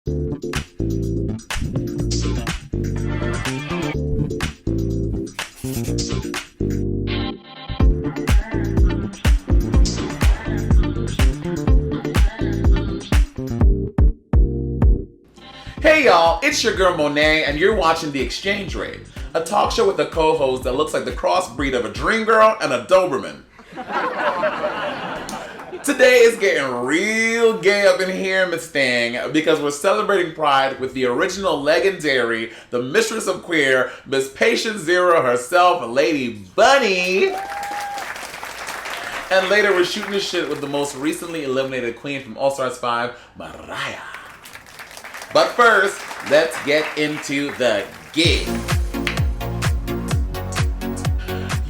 Hey y'all, it's your girl Monét, and you're watching The Exchange Rate, a talk show with a co-host that looks like the crossbreed of a dream girl and a Doberman. Today is getting real gay up in here, Miss Thing, because we're celebrating Pride with the original legendary, the mistress of queer, Miss Patient Zero herself, Lady Bunny. And later we're shooting the shit with the most recently eliminated queen from All Stars 5, Mariah. But first, let's get into the gig.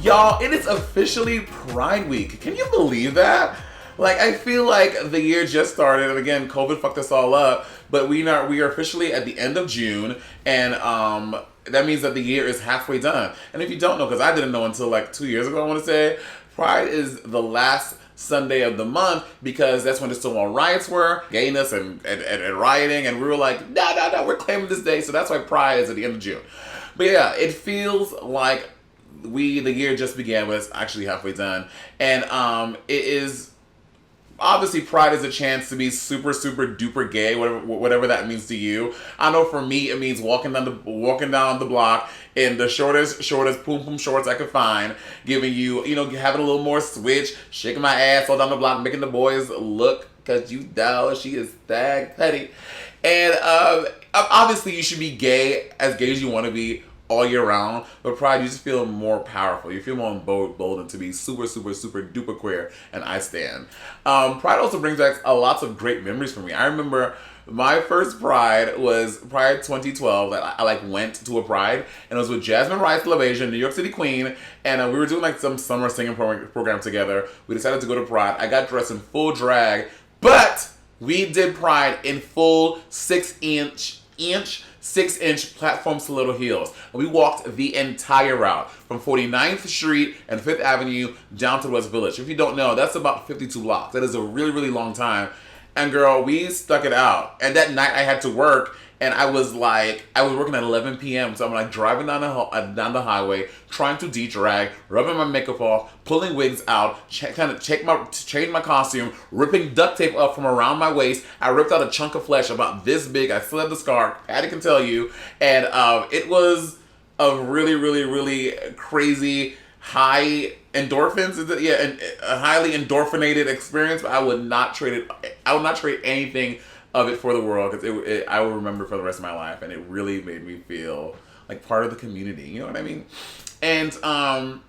Y'all, it is officially Pride Week. Can you believe that? Like, I feel like the year just started, and again, COVID fucked us all up, but we are officially at the end of June, and that means that the year is halfway done. And if you don't know, because I didn't know until like 2 years ago, I want to say, Pride is the last Sunday of the month, because that's when the Stonewall riots were, gayness and rioting, and we were like, no, we're claiming this day, so that's why Pride is at the end of June. But yeah, it feels like the year just began, but it's actually halfway done, and it is, obviously Pride is a chance to be super, super duper gay, whatever that means to you. I know for me, it means walking down the block in the shortest poom poom shorts I could find, giving you, having a little more switch, shaking my ass all down the block, making the boys look, cause you know she is stag petty. And obviously you should be as gay as you want to be all year round, but Pride, you just feel more powerful. You feel more emboldened to be super, super, super duper queer, and I stand. Pride also brings back lots of great memories for me. I remember my first Pride was Pride 2012. I went to a Pride, and it was with Jasmine Rice LaBeija, New York City Queen, and we were doing like some summer singing program together. We decided to go to Pride. I got dressed in full drag, but we did Pride in full 6-inch platform stiletto heels. And we walked the entire route from 49th Street and 5th Avenue down to West Village. If you don't know, that's about 52 blocks. That is a really, really long time. And girl, we stuck it out. And that night I had to work, and I was working at 11 p.m. So I'm driving down the highway, trying to de-drag, rubbing my makeup off, pulling wigs out, change my costume, ripping duct tape up from around my waist. I ripped out a chunk of flesh about this big. I still have the scar, Patty can tell you. And it was a really, really, really crazy, high endorphins, and a highly endorphinated experience. But I would not trade anything of it for the world, because I will remember for the rest of my life, and it really made me feel like part of the community. You know what I mean? And I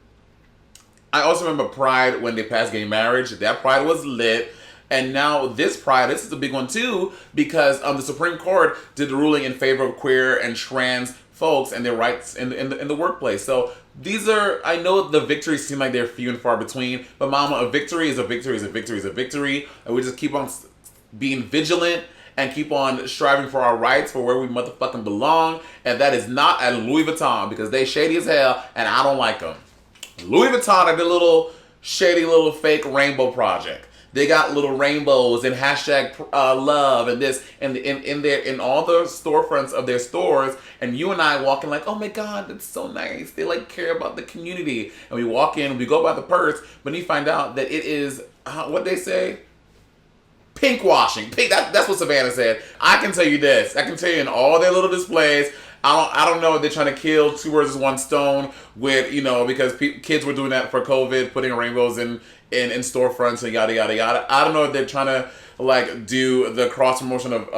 also remember Pride when they passed gay marriage. That Pride was lit. And now this Pride, this is a big one too, because the Supreme Court did the ruling in favor of queer and trans folks and their rights in the workplace. So these are, I know the victories seem like they're few and far between, but mama, a victory is a victory is a victory is a victory. And we just keep on being vigilant and keep on striving for our rights, for where we motherfucking belong. And that is not at Louis Vuitton, because they shady as hell and I don't like them. Louis Vuitton are the little shady little fake rainbow project. They got little rainbows and hashtag love and this and in all the storefronts of their stores, and you and I walking like, oh my God, that's so nice. They care about the community. And we walk in, we go by the purse, but you find out that it is what they say, pink washing. Pink. That's what Savannah said. I can tell you this. I can tell you in all their little displays. I don't know if they're trying to kill two birds with one stone with, because kids were doing that for COVID, putting rainbows in storefronts and yada, yada, yada. I don't know if they're trying to do the cross promotion of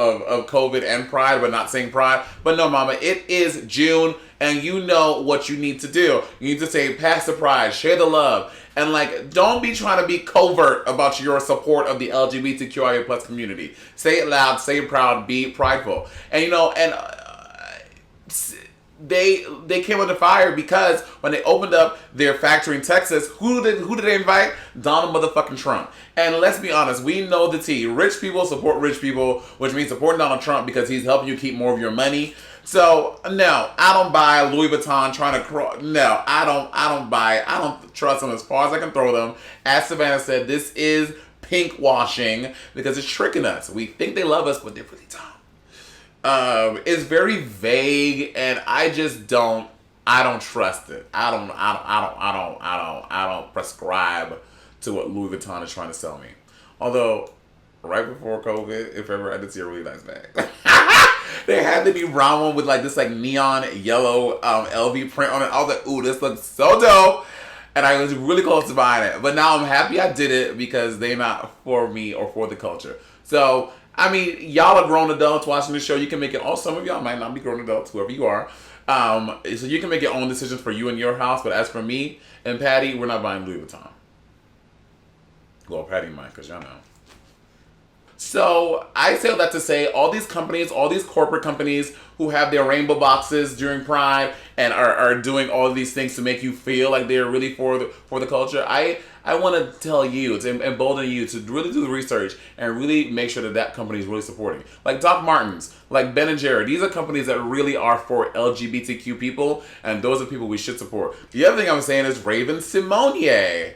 COVID and Pride, but not saying Pride. But no, mama, it is June, and you know what you need to do. You need to say, pass the Pride, share the love. And don't be trying to be covert about your support of the LGBTQIA plus community. Say it loud, say it proud, be prideful. And they came under fire because when they opened up their factory in Texas, who did they invite? Donald motherfucking Trump. And let's be honest, we know the tea. Rich people support rich people, which means supporting Donald Trump because he's helping you keep more of your money. So no, I don't buy Louis Vuitton trying to cross. No, I don't buy. I don't trust them as far as I can throw them. As Savannah said, this is pink washing because it's tricking us. We think they love us, but they really don't. is very vague, and I don't trust it. I don't prescribe to what Louis Vuitton is trying to sell me. Although, right before COVID, if ever, I did see a really nice bag. They had the new brown one with like this like neon yellow LV print on it. I was like, ooh, this looks so dope. And I was really close to buying it. But now I'm happy I did it because they're not for me or for the culture. So, I mean, y'all are grown adults watching the show. You can make it. Oh, some of y'all might not be grown adults, whoever you are. So you can make your own decisions for you and your house. But as for me and Patty, we're not buying Louis Vuitton. Well, Patty might, because y'all know. So I say all that to say, all these companies, all these corporate companies who have their rainbow boxes during Pride and are doing all of these things to make you feel like they're really for the culture. I want to tell you, to embolden you to really do the research and really make sure that company is really supporting. Like Doc Martens, like Ben & Jerry. These are companies that really are for LGBTQ people, and those are people we should support. The other thing I'm saying is Raven-Symoné.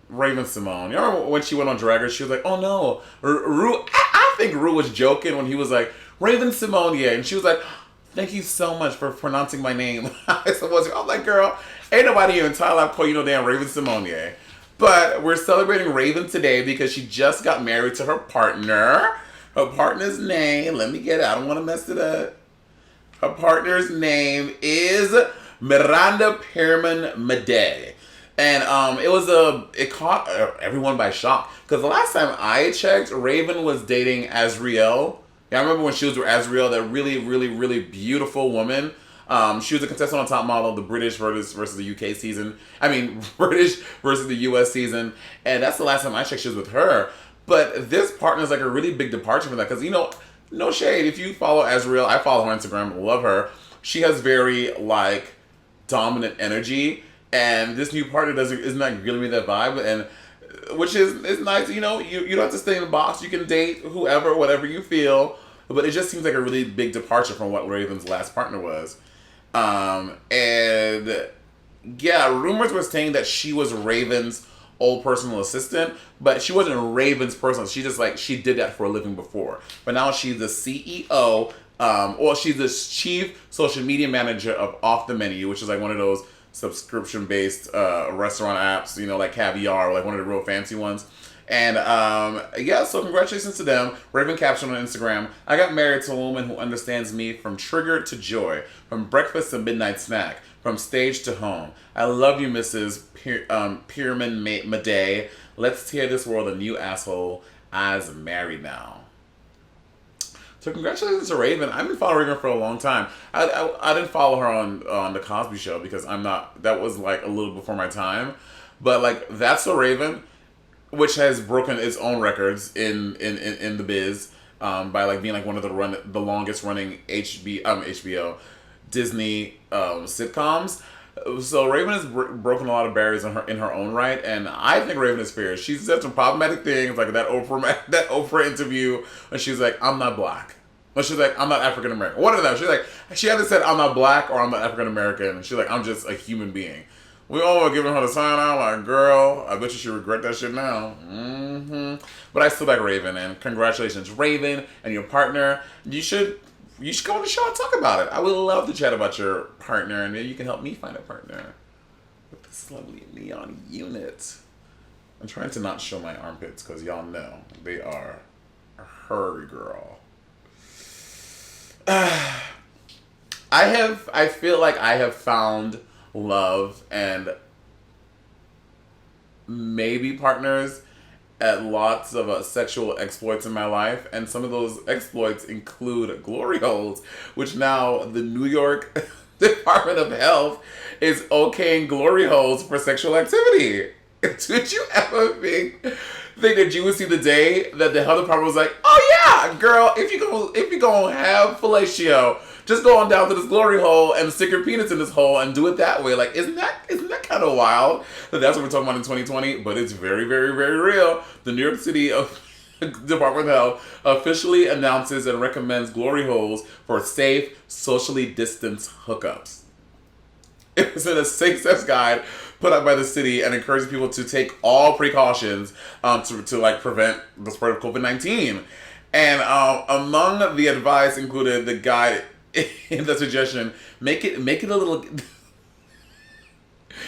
Raven-Symoné. You remember when she went on Drag Race, she was like, oh no. I think Rue was joking when he was like, Raven-Symoné. And she was like, thank you so much for pronouncing my name. I was like, girl, ain't nobody in entire life call you no damn Raven-Symoné. But we're celebrating Raven today because she just got married to her partner. Her partner's name, let me get it, I don't want to mess it up. Her partner's name is Miranda Pierman Madej. And it caught everyone by shock. Because the last time I checked, Raven was dating Azriel. Yeah, I remember when she was with Azriel, that really, really, really beautiful woman. She was a contestant on Top Model, the British versus the UK season. I mean, British versus the US season. And that's the last time I checked she was with her. But this partner is like a really big departure from that. Because, you know, no shade. If you follow Azriel, I follow her on Instagram, love her. She has very, like, dominant energy. And this new partner is not giving me that vibe. And which is nice. You know, you don't have to stay in the box. You can date whoever, whatever you feel. But it just seems like a really big departure from what Raven's last partner was. And yeah, rumors were saying that she was Raven's old personal assistant, but she wasn't Raven's personal. She did that for a living before. But now she's the CEO, or she's the chief social media manager of Off the Menu, which is like one of those subscription-based restaurant apps, you know, like Caviar, like one of the real fancy ones. And yeah, so congratulations to them. Raven captioned on Instagram, I got married to a woman who understands me from trigger to joy, from breakfast to midnight snack, from stage to home. I love you, Mrs. Pierman Madej. Let's tear this world a new asshole. I's married now. So congratulations to Raven. I've been following Raven for a long time. I didn't follow her on the Cosby Show because that was like a little before my time. But like, that's so Raven, which has broken its own records in the biz by like being like one of the longest running HBO Disney sitcoms. So Raven has broken a lot of barriers in her own right, and I think Raven is fair. She said some problematic things, like that Oprah interview, and she's like, "I'm not black." But she's like, "I'm not African American." One of them. She's like, she either said, "I'm not black" or "I'm not African American." She's like, "I'm just a human being." We all were giving her the sign out, like, girl, I bet you should regret that shit now. Mm-hmm. But I still like Raven, and congratulations, Raven, and your partner. You should come on the show and talk about it. I would love to chat about your partner, and maybe you can help me find a partner with this lovely neon unit. I'm trying to not show my armpits, because y'all know they are hurry, girl. I feel like I have found love and maybe partners at lots of sexual exploits in my life, and some of those exploits include glory holes, which now the New York Department of Health is okaying glory holes for sexual activity. Did you ever think that you would see the day that the health department was like, oh yeah, girl, if you gonna have fellatio, just go on down to this glory hole and stick your penis in this hole and do it that way. Like, isn't that kind of wild? That's what we're talking about in 2020, but it's very, very, very real. The New York City Department of Health officially announces and recommends glory holes for safe, socially distanced hookups. It was in a safe sex guide put out by the city and encourages people to take all precautions to like prevent the spread of COVID-19. And among the advice included the guy in the suggestion, make it a little.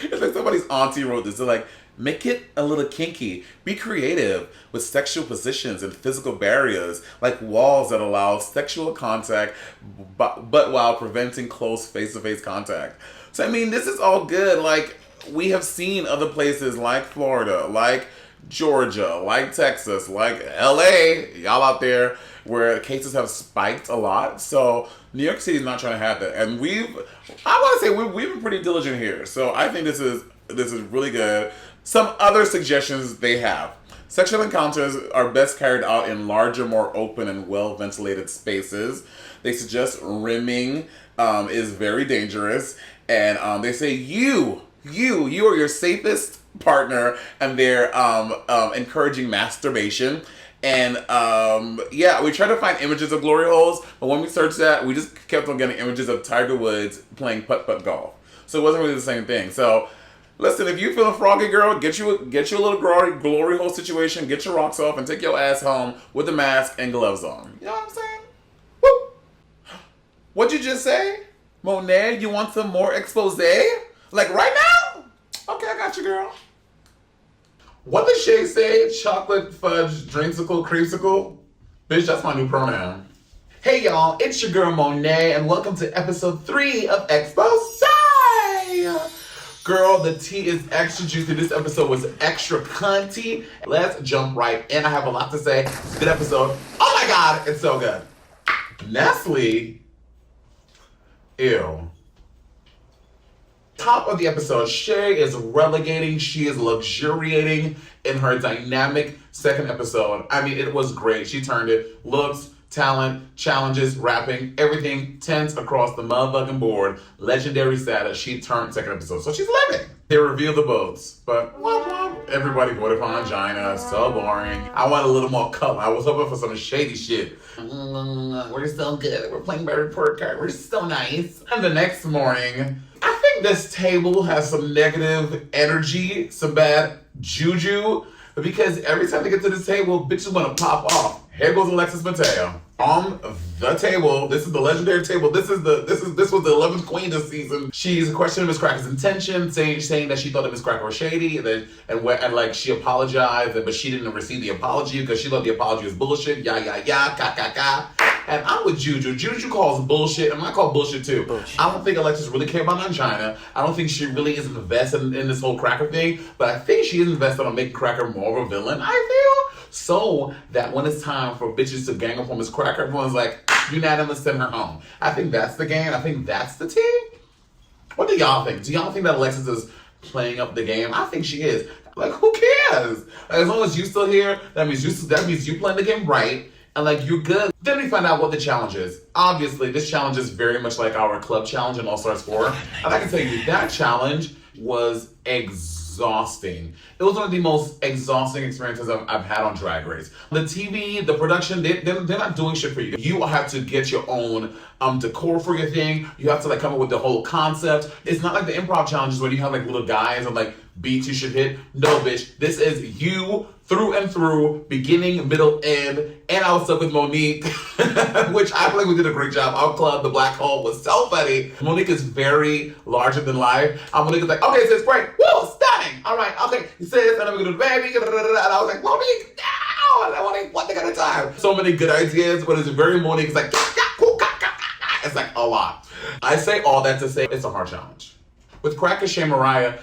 It's like somebody's auntie wrote this. They're like, make it a little kinky. Be creative with sexual positions and physical barriers, like walls that allow sexual contact, but while preventing close face-to-face contact. So, I mean, this is all good. Like, we have seen other places like Florida, like Georgia, like Texas, like LA, y'all out there, where cases have spiked a lot. So New York City is not trying to have that. And I want to say we've been pretty diligent here. So I think this is really good. Some other suggestions they have. Sexual encounters are best carried out in larger, more open and well-ventilated spaces. They suggest rimming is very dangerous. And they say you are your safest partner, and they're encouraging masturbation. And yeah, we tried to find images of glory holes, but when we searched that, we just kept on getting images of Tiger Woods playing putt-putt golf. So it wasn't really the same thing. So listen, if you feeling froggy, girl, get you a little glory hole situation, get your rocks off, and take your ass home with a mask and gloves on. You know what I'm saying? Woo! What'd you just say? Monét, you want some more expose? Like right now? Okay, I got you, girl. What did Shay say? Chocolate fudge drinksicle creamsicle? Bitch, that's my new pronoun. Hey y'all, it's your girl Monét, and welcome to episode 3 of Expose. Girl, the tea is extra juicy. This episode was extra cunty. Let's jump right in. I have a lot to say. It's a good episode. Oh my god, it's so good. Nestle. Ew. Top of the episode, Shay is relegating. She is luxuriating in her dynamic second episode. I mean, it was great. She turned it. Looks, talent, challenges, rapping, everything tense across the motherfucking board. Legendary status. She turned second episode. So she's living. They revealed the votes, but everybody voted for Angina. So boring. I want a little more color. I was hoping for some shady shit. We're so good. We're playing by report card. We're so nice. And the next morning, I think this table has some negative energy, some bad juju, because every time they get to this table, bitches want to pop off. Here goes Alexis Mateo on the table. This is the legendary table. This was the 11th queen this season. She's questioning Miss Cracker's intention, saying that she thought that Miss Cracker was shady, and she apologized, but she didn't receive the apology because she thought the apology was bullshit. Ka. And I'm with Juju. Juju calls bullshit, and I call bullshit too. Bullshit. I don't think Alexis really cared about Angina. I don't think she really is invested in this whole Cracker thing, but I think she is invested on making Cracker more of a villain, I feel. So that when it's time for bitches to gang up on Miss Cracker, everyone's like, unanimous, send her home. I think that's the game. I think that's the tea. What do y'all think? Do y'all think that Alexis is playing up the game? I think she is. Like, who cares? Like, as long as you still here, that means you playing the game right. And like, you're good. Then we find out what the challenge is. Obviously, this challenge is very much like our club challenge in All Stars 4. And I can tell you, that challenge was exhausting. It was one of the most exhausting experiences I've had on Drag Race. The TV, the production, they're not doing shit for you. You have to get your own decor for your thing. You have to like come up with the whole concept. It's not like the improv challenges where you have like little guys and like beats you should hit. No, bitch. This is you through and through, beginning, middle, end. And I was stuck with Monique, which I feel like we did a great job. Our club, the Black Hole, was so funny. Monique is very larger than life. Monique is like, okay, sis, great. Woo, stunning. All right, okay. He says, and then we're going to do the baby. And I was like, Monique, no. And I want one thing at a time. So many good ideas, but it's very Monique. It's like, it's like a lot. I say all that to say it's a hard challenge. With Cracker, Shay, Mariah,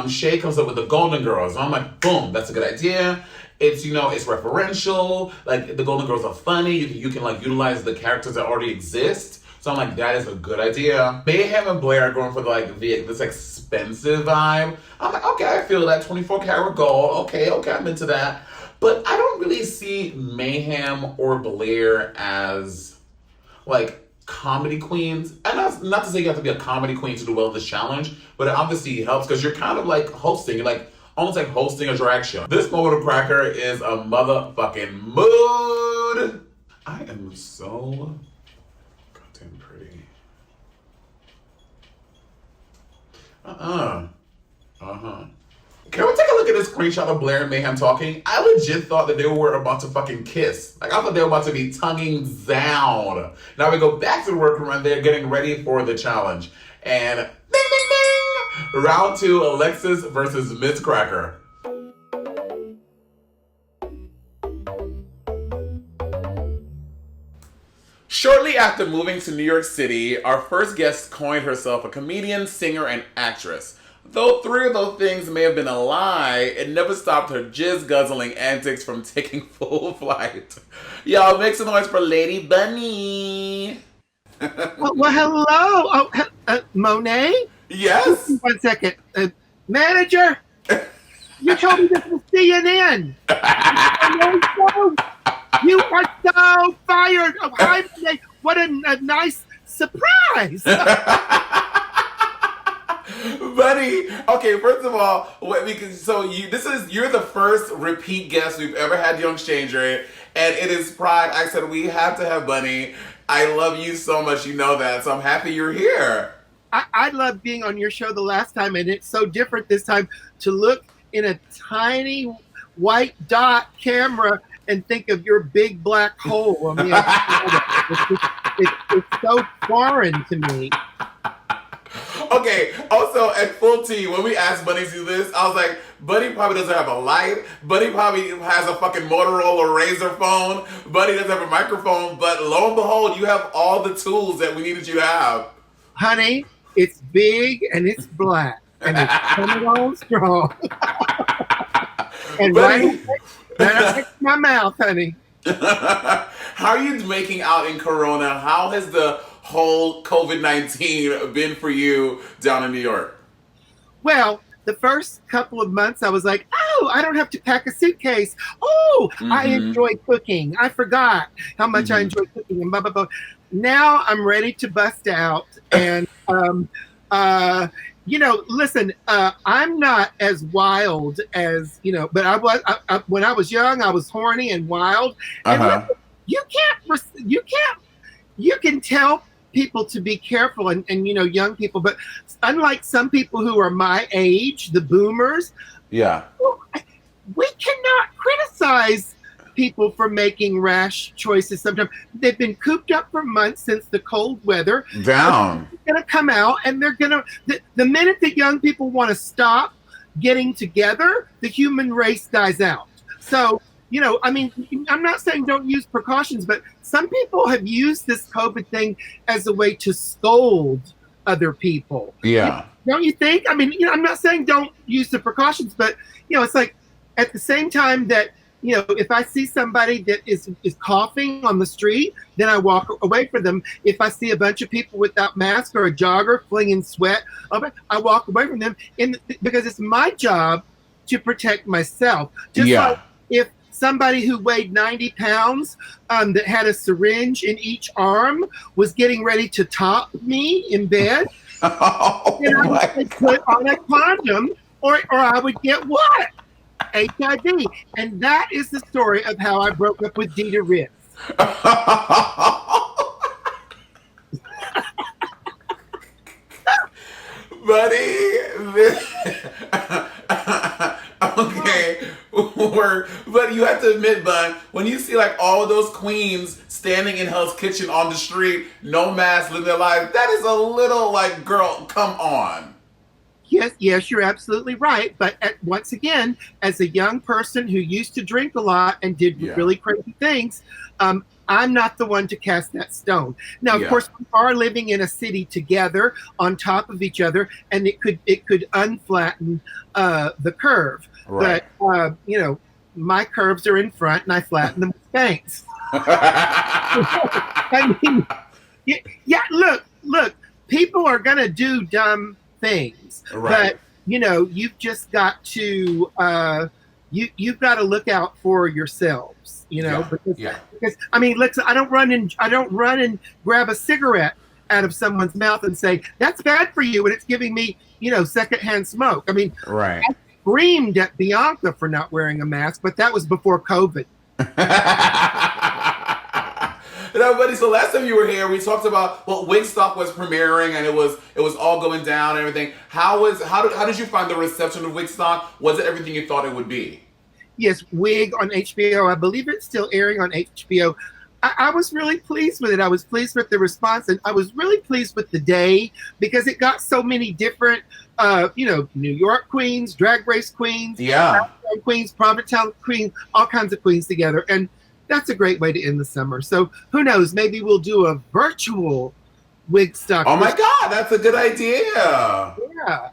Shay comes up with the Golden Girls. And I'm like, boom, that's a good idea. It's, it's referential. Like, the Golden Girls are funny. You can like utilize the characters that already exist. So I'm like, that is a good idea. Mayhem and Blair are going for this expensive vibe. I'm like, okay, I feel that. 24 karat gold. Okay, I'm into that. But I don't really see Mayhem or Blair as like comedy queens. And that's not to say you have to be a comedy queen to do well in this challenge, but it obviously helps because you're kind of like hosting. You're like almost like hosting a drag show. This moment of Cracker is a motherfucking mood. I am so goddamn pretty. Can we take a look at this screenshot of Blair and Mayhem talking? I legit thought that they were about to fucking kiss. Like, I thought they were about to be tonguing down. Now we go back to the workroom and they're getting ready for the challenge. And ding, ding, ding! Round 2, Alexis versus Miz Cracker. Shortly after moving to New York City, our first guest coined herself a comedian, singer, and actress. Though 3 of those things may have been a lie, it never stopped her jizz-guzzling antics from taking full flight. Y'all make some noise for Lady Bunny. Well, hello. Oh, Monet? Yes? 1 second. Manager, you told me this was CNN. You are so fired. Oh, hi, Monet. What a nice surprise. Buddy, okay, first of all, you're the first repeat guest we've ever had Young Stranger, and it is pride. I said we have to have Bunny. I love you so much, you know that, so I'm happy you're here. I love being on your show the last time, and it's so different this time to look in a tiny white dot camera and think of your big black hole. I mean, it's so foreign to me. Okay, also at full T, when we asked Bunny to do this, I was like, Buddy probably doesn't have a light. Buddy probably has a fucking Motorola Razor phone. Buddy doesn't have a microphone. But lo and behold, you have all the tools that we needed you to have. Honey, it's big and it's black. And it's coming on strong. And Buddy, right my mouth, honey. How are you making out in Corona? How has the whole COVID-19 been for you down in New York? Well, the first couple of months I was like, oh, I don't have to pack a suitcase. Oh, I enjoy cooking. I forgot how much I enjoy cooking and blah, blah, blah. Now I'm ready to bust out. And, listen, I'm not as wild as, but I was, when I was young, I was horny and wild. And listen, you can tell people to be careful and young people, but unlike some people who are my age, the boomers, we cannot criticize people for making rash choices. Sometimes they've been cooped up for months since the cold weather. Down. They're going to come out and they're going to, the minute that young people want to stop getting together, the human race dies out. So, I'm not saying don't use precautions, but some people have used this COVID thing as a way to scold other people. Yeah. Don't you think? I mean, I'm not saying don't use the precautions, but, it's like at the same time that, if I see somebody that is coughing on the street, then I walk away from them. If I see a bunch of people without masks or a jogger flinging sweat, I walk away from them because it's my job to protect myself. Just like if somebody who weighed 90 pounds that had a syringe in each arm was getting ready to top me in bed, then I would put on a condom or I would get what? HIV. And that is the story of how I broke up with Dita Ritz. Buddy, okay, but you have to admit, Bun, when you see like all those queens standing in Hell's Kitchen on the street, no mask, living their life, that is a little like, girl, come on. Yes, you're absolutely right. But once again, as a young person who used to drink a lot and did really crazy things, I'm not the one to cast that stone. Now, of course, we are living in a city together on top of each other, and it could unflatten the curve. Right. But my curves are in front, and I flatten them with Spanx. I mean, look, people are gonna do dumb things, but you've just got to you've got to look out for yourselves, because I mean, I don't run and grab a cigarette out of someone's mouth and say that's bad for you, and it's giving me secondhand smoke. I mean, I screamed at Bianca for not wearing a mask, but that was before COVID. No, buddy. So last time you were here, we talked about Wigstock was premiering and it was all going down and everything. How did you find the reception of Wigstock? Was it everything you thought it would be? Yes, Wig on HBO. I believe it's still airing on HBO. I was really pleased with it. I was pleased with the response, and I was really pleased with the day because it got so many different, New York queens, drag race queens, queens, Provincetown queens, all kinds of queens together, and that's a great way to end the summer. So who knows? Maybe we'll do a virtual Wigstock. Oh my God, that's a good idea. Yeah.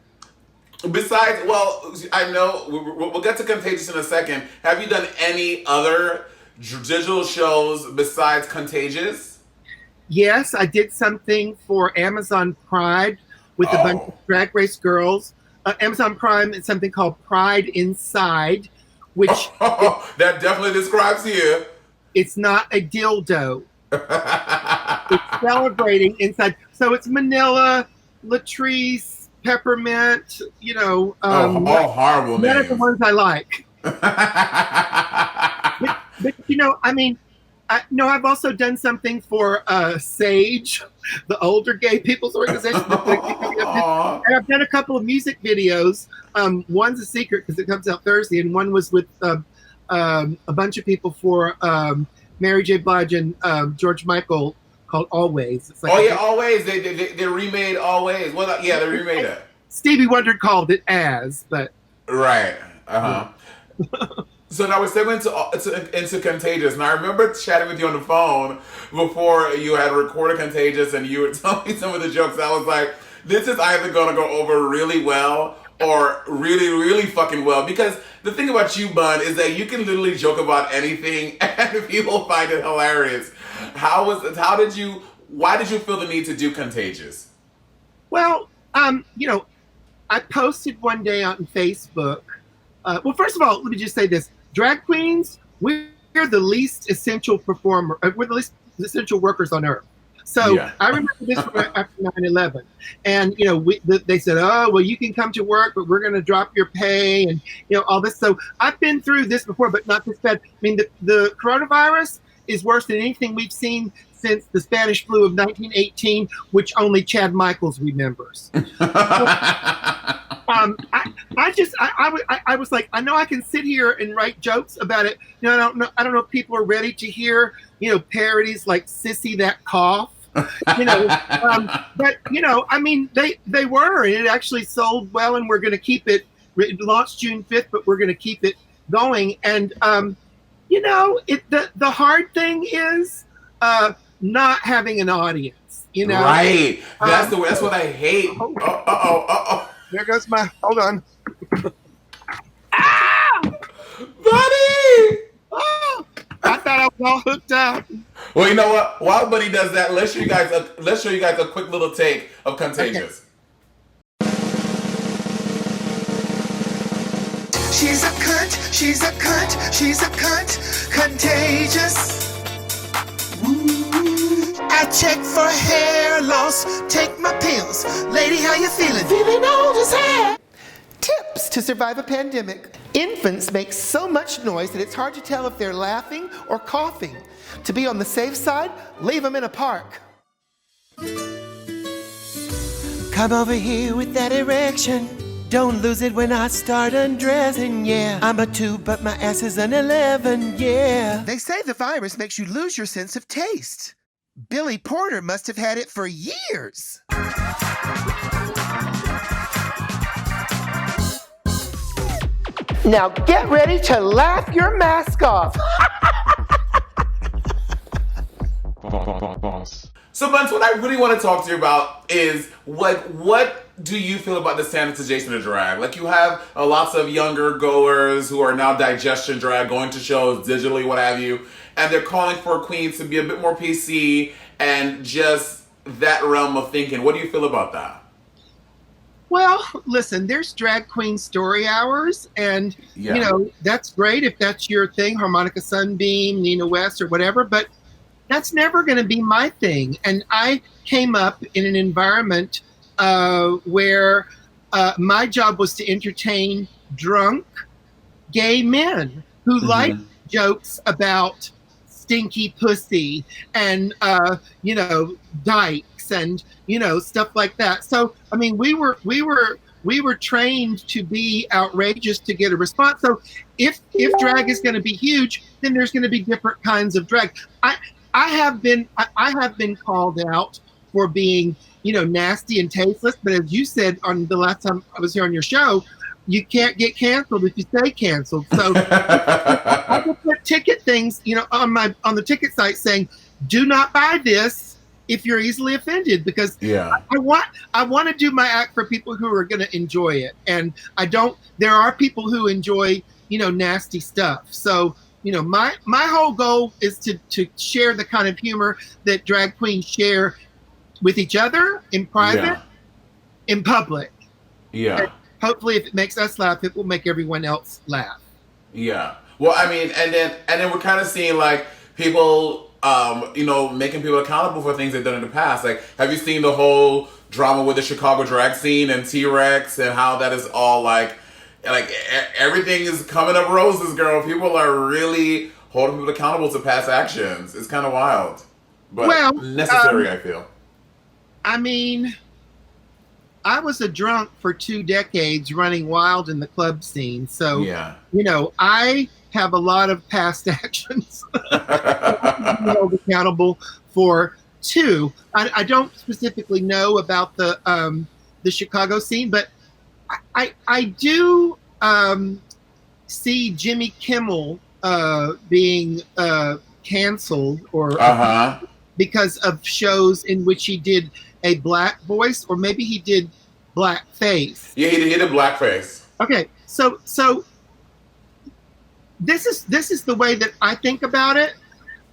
Besides, well, I know we'll get to Contagious in a second. Have you done any other digital shows besides Contagious? Yes, I did something for Amazon Pride with a bunch of drag race girls. Amazon Prime is something called Pride Inside, which that definitely describes you. It's not a dildo. It's celebrating inside. So it's Manila, Latrice, Peppermint, all horrible names. None of the ones I like. But I've also done something for Sage, the older gay people's organization. And I've done a couple of music videos. One's a secret because it comes out Thursday, and one was with a bunch of people for Mary J. Blige and George Michael called Always. It's like Always. They remade Always. Well, they remade it. Stevie Wonder called it As, but right. So now we're stepping into Contagious. And I remember chatting with you on the phone before you had recorded Contagious, and you were telling me some of the jokes. I was like, this is either going to go over really well or really, really fucking well. Because the thing about you, Bun, is that you can literally joke about anything and people find it hilarious. Why did you feel the need to do Contagious? Well, I posted one day on Facebook. Well, first of all, let me just say this. Drag queens, we're the least essential performer. We're the least essential workers on earth. So I remember this after 9/11. And, they said, oh, well, you can come to work, but we're going to drop your pay and, all this. So I've been through this before, but not this bad. I mean, the coronavirus is worse than anything we've seen since the Spanish flu of 1918, which only Chad Michaels remembers. I was like, I know I can sit here and write jokes about it. I don't know if people are ready to hear, parodies like Sissy That Cough. But they were, and it actually sold well, and we're going to keep it. It launched June 5th, but we're going to keep it going. And the hard thing is not having an audience. Right. That's what I hate. There goes hold on. Buddy! Oh, I thought I was all hooked up. Well, you know what? While Buddy does that, let's show you guys a quick little take of Contagious. Okay. She's a cunt, she's a cunt, she's a cunt, contagious. I check for hair loss, take my pills. Lady, how you feeling? Feeling old as hell. Tips to survive a pandemic. Infants make so much noise that it's hard to tell if they're laughing or coughing. To be on the safe side, leave them in a park. Come over here with that erection. Don't lose it when I start undressing, yeah. I'm a 2, but my ass is an 11, yeah. They say the virus makes you lose your sense of taste. Billy Porter must have had it for years. Now get ready to laugh your mask off. So, Buns, what I really want to talk to you about is what do you feel about the sanitization of drag? Like, you have lots of younger goers who are now digestion drag, going to shows digitally, what have you, and they're calling for queens to be a bit more PC and just that realm of thinking. What do you feel about that? Well, listen, there's drag queen story hours, and that's great if that's your thing, Harmonica Sunbeam, Nina West, or whatever, but that's never going to be my thing. And I came up in an environment where my job was to entertain drunk gay men who liked jokes about stinky pussy and dykes and stuff like that. So I mean, we were trained to be outrageous to get a response. So if drag is going to be huge, then there's going to be different kinds of drag. I have been called out for being nasty and tasteless, but as you said on the last time I was here on your show, you can't get canceled if you stay canceled. So I will put ticket things on the ticket site saying, do not buy this if you're easily offended, because I want to do my act for people who are going to enjoy it, and there are people who enjoy nasty stuff. So my whole goal is to share the kind of humor that drag queens share with each other in private, in public. Yeah. And hopefully, if it makes us laugh, it will make everyone else laugh. Yeah. Well, I mean, and then we're kind of seeing like people, making people accountable for things they've done in the past. Like, have you seen the whole drama with the Chicago drag scene and T-Rex and how that is all like everything is coming up roses, girl. People are really holding people accountable to past actions. It's kind of wild, but necessary, I feel. I mean, I was a drunk for 2 decades running wild in the club scene. So, I have a lot of past actions I'm held accountable for too. I don't specifically know about the Chicago scene, but I do see Jimmy Kimmel being canceled or because of shows in which he did a black voice, or maybe he did black face. Yeah, he did blackface. Okay, so this is the way that I think about it.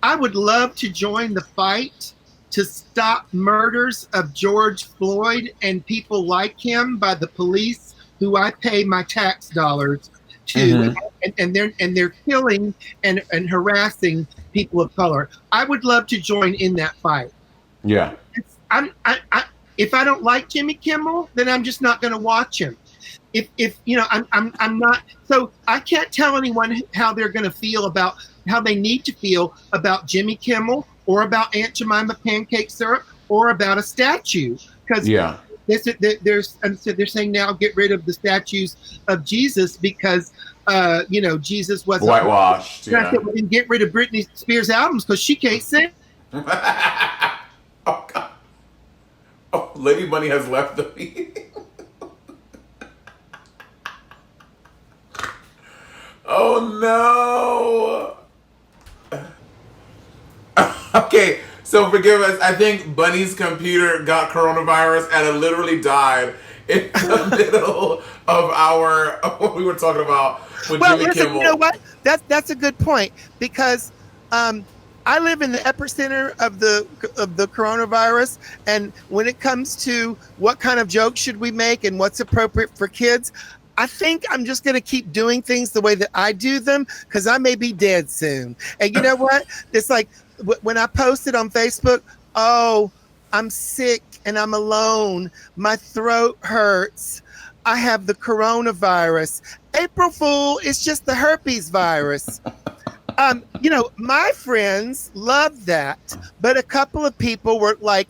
I would love to join the fight to stop murders of George Floyd and people like him by the police, who I pay my tax dollars to, and they're killing and harassing people of color. I would love to join in that fight. Yeah. If I don't like Jimmy Kimmel, then I'm just not going to watch him. I'm not. So I can't tell anyone how they're going to feel about how they need to feel about Jimmy Kimmel or about Aunt Jemima pancake syrup or about a statue, because they're saying now get rid of the statues of Jesus because Jesus wasn't whitewashed. Yeah. Well, then get rid of Britney Spears' albums because she can't sing. Oh God. Oh, Lady Bunny has left the meeting. Oh no. Okay, so forgive us. I think Bunny's computer got coronavirus and it literally died in the middle of what we were talking about with Jimmy Kimmel. You know what? That's a good point, because I live in the epicenter of the coronavirus, and when it comes to what kind of jokes should we make and what's appropriate for kids, I think I'm just going to keep doing things the way that I do them, because I may be dead soon. And you know what? It's like when I posted on Facebook, oh, I'm sick and I'm alone. My throat hurts. I have the coronavirus. April Fool, it's just the herpes virus. My friends loved that, but a couple of people were like,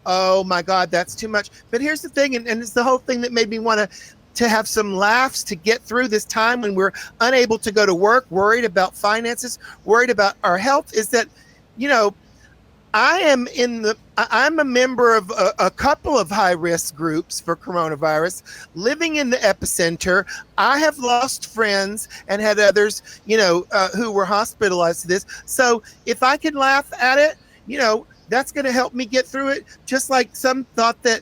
oh my God, that's too much. But here's the thing, and it's the whole thing that made me want to have some laughs to get through this time when we're unable to go to work, worried about finances, worried about our health, is that, I'm a member of a couple of high-risk groups for coronavirus, living in the epicenter. I have lost friends and had others, who were hospitalized to this. So if I can laugh at it, that's going to help me get through it. Just like some thought that,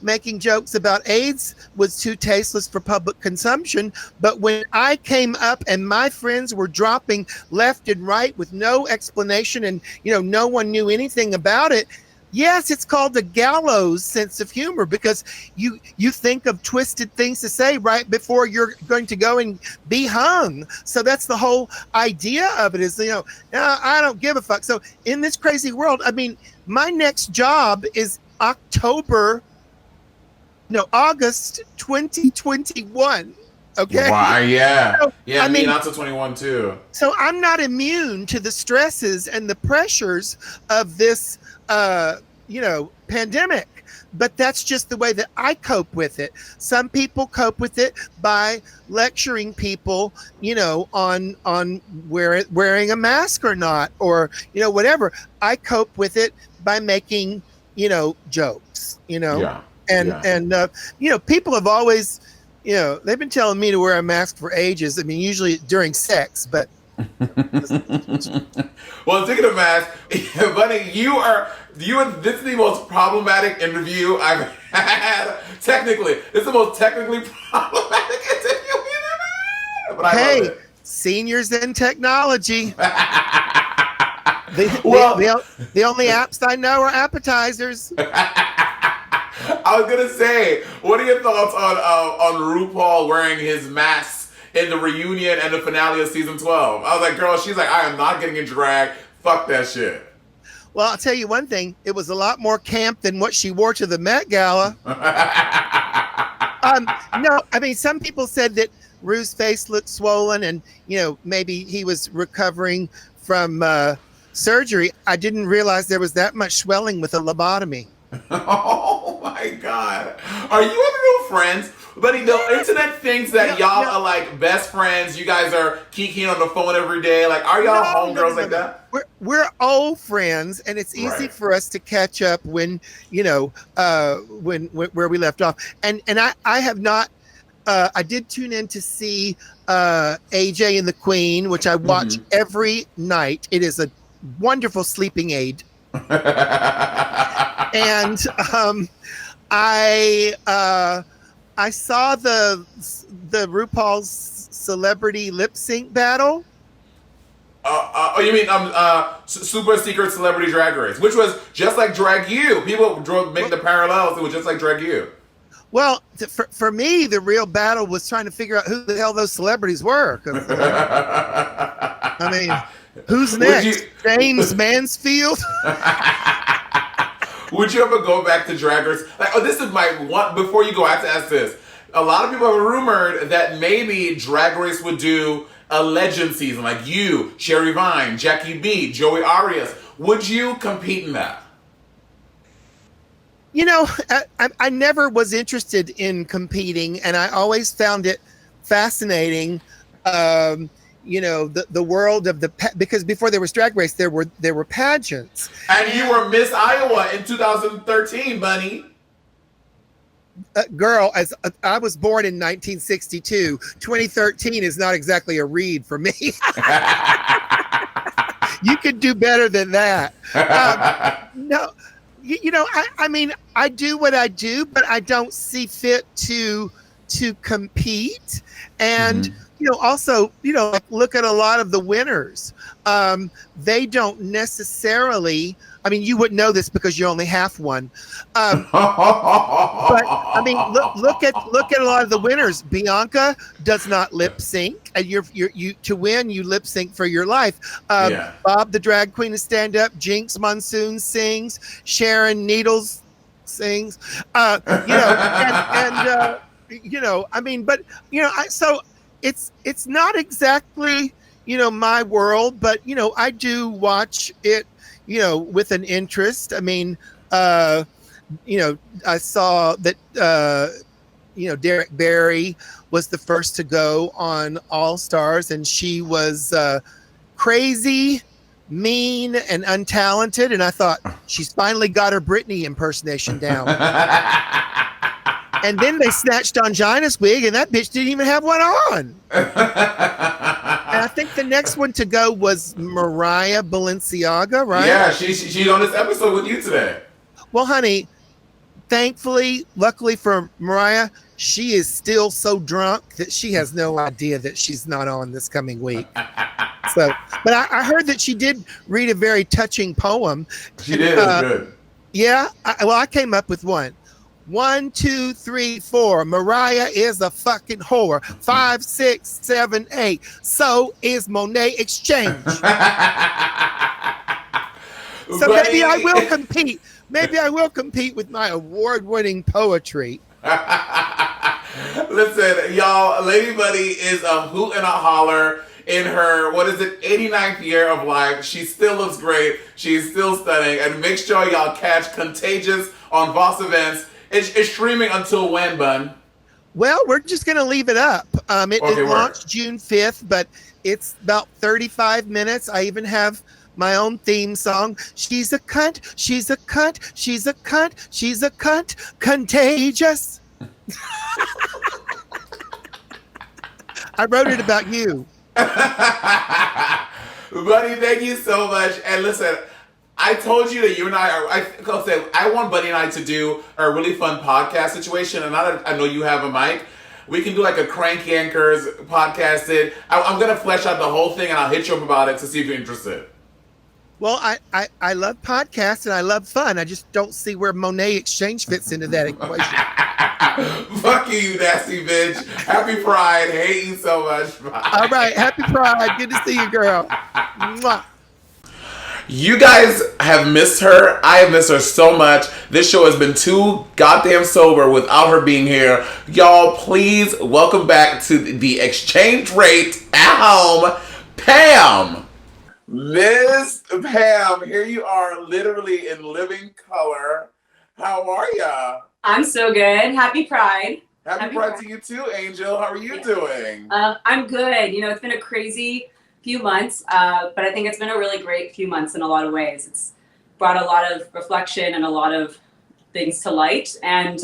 making jokes about AIDS was too tasteless for public consumption. But when I came up and my friends were dropping left and right with no explanation and, no one knew anything about it. Yes, it's called the gallows sense of humor, because you think of twisted things to say right before you're going to go and be hung. So that's the whole idea of it is, I don't give a fuck. So in this crazy world, I mean, my next job is August 2021. Okay. Why? Yeah. So, Yeah, I me mean, not to 21 too. so I'm not immune to the stresses and the pressures of this, pandemic. But that's just the way that I cope with it. Some people cope with it by lecturing people, on wearing a mask or not, or whatever. I cope with it by making jokes, Yeah. and Yeah. and people have always, they've been telling me to wear a mask for ages. I mean, usually during sex, but Well, speaking of masks, buddy, this is the most problematic interview I've had. Technically, this is the most technically problematic interview we've ever had. But I love hey, it. seniors in technology. Well, The only apps I know are appetizers. I was gonna say, what are your thoughts on RuPaul wearing his mask in the reunion and the finale of season 12? I was like, girl, she's like, I am not getting in drag. Fuck that shit. Well, I'll tell you one thing. It was a lot more camp than what she wore to the Met Gala. No, I mean, some people said that Rue's face looked swollen and, maybe he was recovering from surgery. I didn't realize there was that much swelling with a lobotomy. Oh my God. Are you ever real friends? Buddy, the internet thinks that y'all are like best friends. You guys are kikiing on the phone every day. Like, are y'all homegirls like that? We're old friends, and it's easy Right. for us to catch up when when where we left off. And I have not. I did tune in to see AJ and the Queen, which I watch every night. It is a wonderful sleeping aid. And I saw the RuPaul's celebrity lip sync battle. You mean Super Secret Celebrity Drag Race, which was just like Drag U. People make the parallels. It was just like Drag U. Well, for me, the real battle was trying to figure out who the hell those celebrities were. I mean, who's next? James Mansfield? Would you ever go back to Drag Race? Like, this is my one. Before you go, I have to ask this. A lot of people have rumored that maybe Drag Race would do a legend season, like you, Sherry Vine, Jackie B, Joey Arias. Would you compete in that? I never was interested in competing, and I always found it fascinating. The world of because before there was Drag Race, there were pageants. And you were Miss Iowa in 2013, bunny. Girl, as I was born in 1962, 2013 is not exactly a read for me. You could do better than that. No, I mean, I do what I do, but I don't see fit to compete. And also, like, look at a lot of the winners. They don't necessarily. I mean, you wouldn't know this because you only half one. But I mean, look at a lot of the winners. Bianca does not lip sync, and you to win, you lip sync for your life. Bob the drag queen to stand up. Jinx Monsoon sings. Sharon Needles sings. I mean, but so it's not exactly my world, but I do watch it with an interest. I mean, I saw that Derek Barry was the first to go on All Stars, and she was crazy, mean, and untalented, and I thought, she's finally got her Britney impersonation down. And then they snatched Angina's wig, and that bitch didn't even have one on. And I think the next one to go was Mariah Balenciaga, right? Yeah, she's on this episode with you today. Well, honey, luckily for Mariah, she is still so drunk that she has no idea that she's not on this coming week. So, but I heard that she did read a very touching poem. She did. It was good. Yeah. I came up with one. 1, 2, 3, 4. Mariah is a fucking whore. 5, 6, 7, 8. So is Monét X Change. So maybe I will compete. Maybe I will compete with my award-winning poetry. Listen, y'all, Lady Buddy is a hoot and a holler in her, 89th year of life. She still looks great. She's still stunning. And make sure y'all catch Contagious on Voss Events. It's streaming until when, Bun? Well, we're just going to leave it up. It launched June 5th, but it's about 35 minutes. I even have my own theme song. She's a cunt, she's a cunt, she's a cunt, she's a cunt, contagious. I wrote it about you. Buddy, thank you so much. And listen, I told you that you and I want Buddy and I to do a really fun podcast situation. And now that I know you have a mic, we can do like a Crank Yankers podcast. I'm going to flesh out the whole thing and I'll hit you up about it to see if you're interested. Well, I love podcasts and I love fun. I just don't see where Monét X Change fits into that equation. Fuck you nasty bitch. Happy Pride. Hate you so much. Bye. All right. Happy Pride. Good to see you, girl. Mwah. You guys have missed her. I have missed her so much. This show has been too goddamn sober without her being here. Y'all, please welcome back to the exchange rate at home, Pam. Miss Pam, here you are literally in living color. How are ya? I'm so good. Happy Pride. Happy Pride to you too, Angel. How are you doing? I'm good. You know, it's been a crazy few months, but I think it's been a really great few months in a lot of ways. It's brought a lot of reflection and a lot of things to light. And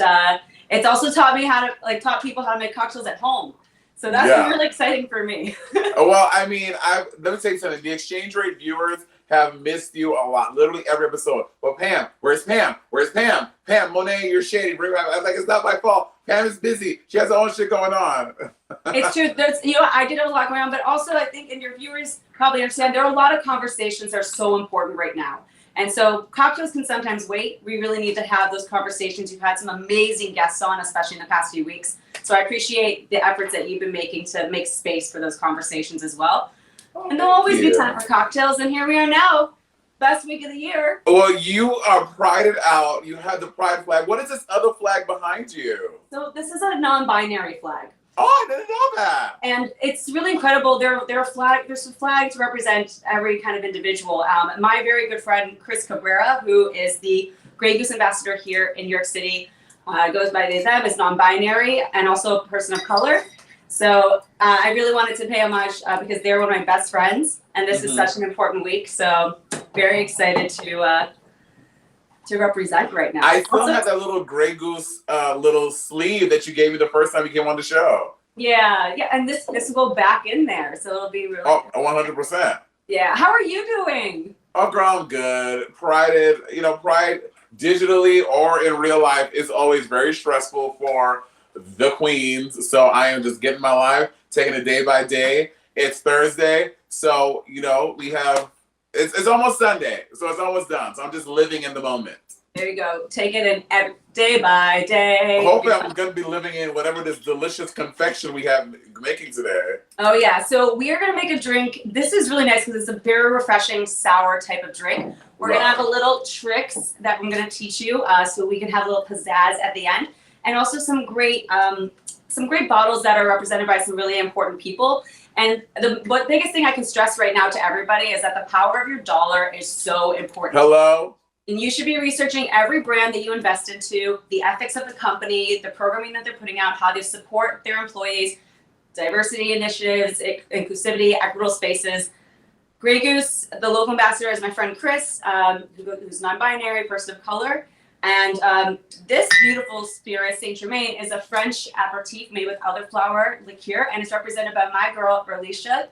it's also taught people how to make cocktails at home. So that's been really exciting for me. Well, I mean, let me tell you something. The exchange rate viewers have missed you a lot. Literally every episode. Well, Pam, where's Pam? Where's Pam? Pam, Monet, you're shady. Bring her back. I was like, it's not my fault. Pam is busy. She has her own shit going on. It's true. I did have a lot going on, but also I think, and your viewers probably understand, there are a lot of conversations that are so important right now. And so cocktails can sometimes wait. We really need to have those conversations. You've had some amazing guests on, especially in the past few weeks. So I appreciate the efforts that you've been making to make space for those conversations as well. And there'll always be time for cocktails. And here we are now, best week of the year. Well, you are prided out. You have the pride flag. What is this other flag behind you? So this is a non-binary flag. Oh, I didn't know that. And it's really incredible. There's a flag to represent every kind of individual. My very good friend, Chris Cabrera, who is the Grey Goose ambassador here in New York City, goes by they, them, is non-binary and also a person of color. So I really wanted to pay homage because they're one of my best friends. And this is such an important week. So very excited to represent right now. I still have that little Grey Goose little sleeve that you gave me the first time you came on the show. Yeah, and this will go back in there, so it'll be really. Oh, 100%. Yeah, how are you doing? Oh, girl, I'm good. Pride digitally or in real life is always very stressful for the queens. So I am just getting my life, taking it day by day. It's Thursday, so we have. It's almost Sunday, so it's almost done. So I'm just living in the moment. There you go. Take it in day by day. Hopefully I'm going to be living in whatever this delicious confection we have making today. Oh, yeah. So we are going to make a drink. This is really nice because it's a very refreshing, sour type of drink. We're going to have a little tricks that I'm going to teach you so we can have a little pizzazz at the end. And also some great bottles that are represented by some really important people. And the biggest thing I can stress right now to everybody is that the power of your dollar is so important. Hello? And you should be researching every brand that you invest into, the ethics of the company, the programming that they're putting out, how they support their employees, diversity initiatives, inclusivity, equitable spaces. Grey Goose, the local ambassador, is my friend Chris, who's non-binary, person of color. And this beautiful spirit, Saint Germain, is a French aperitif made with elderflower liqueur, and it's represented by my girl, Alicia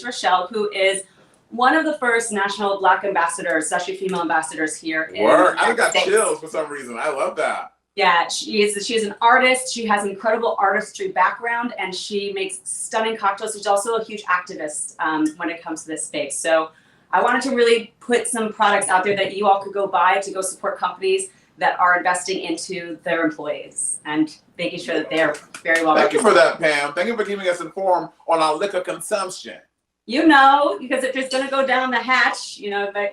Rochelle, who is one of the first national Black ambassadors, especially female ambassadors here in the United I got States. chills for some reason. I love that. Yeah, she is an artist. She has incredible artistry background, and she makes stunning cocktails. She's also a huge activist when it comes to this space. So I wanted to really put some products out there that you all could go buy to go support companies that are investing into their employees and making sure that they're very well Thank you for that, Pam. Thank you for keeping us informed on our liquor consumption. Because if it's going to go down the hatch,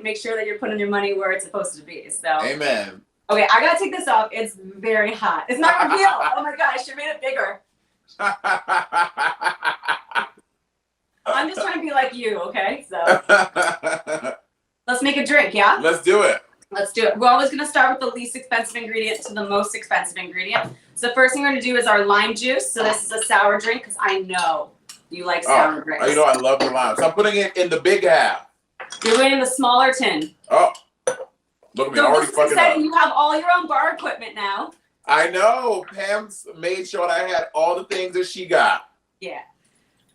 make sure that you're putting your money where it's supposed to be. So Amen. Okay, I gotta take this off. It's very hot. It's not real. Oh my god, I should have made it bigger. I'm just trying to be like you, okay? So let's make a drink, yeah? Let's do it. Let's do it. We're always gonna start with the least expensive ingredient to the most expensive ingredient. So the first thing we're gonna do is our lime juice. So this is a sour drink because I know you like sour drinks. You know I love the lime. So I'm putting it in the big half. You're in the smaller tin. Oh. Look at me, already fucking up. You have all your own bar equipment now. I know. Pam's made sure that I had all the things that she got. Yeah.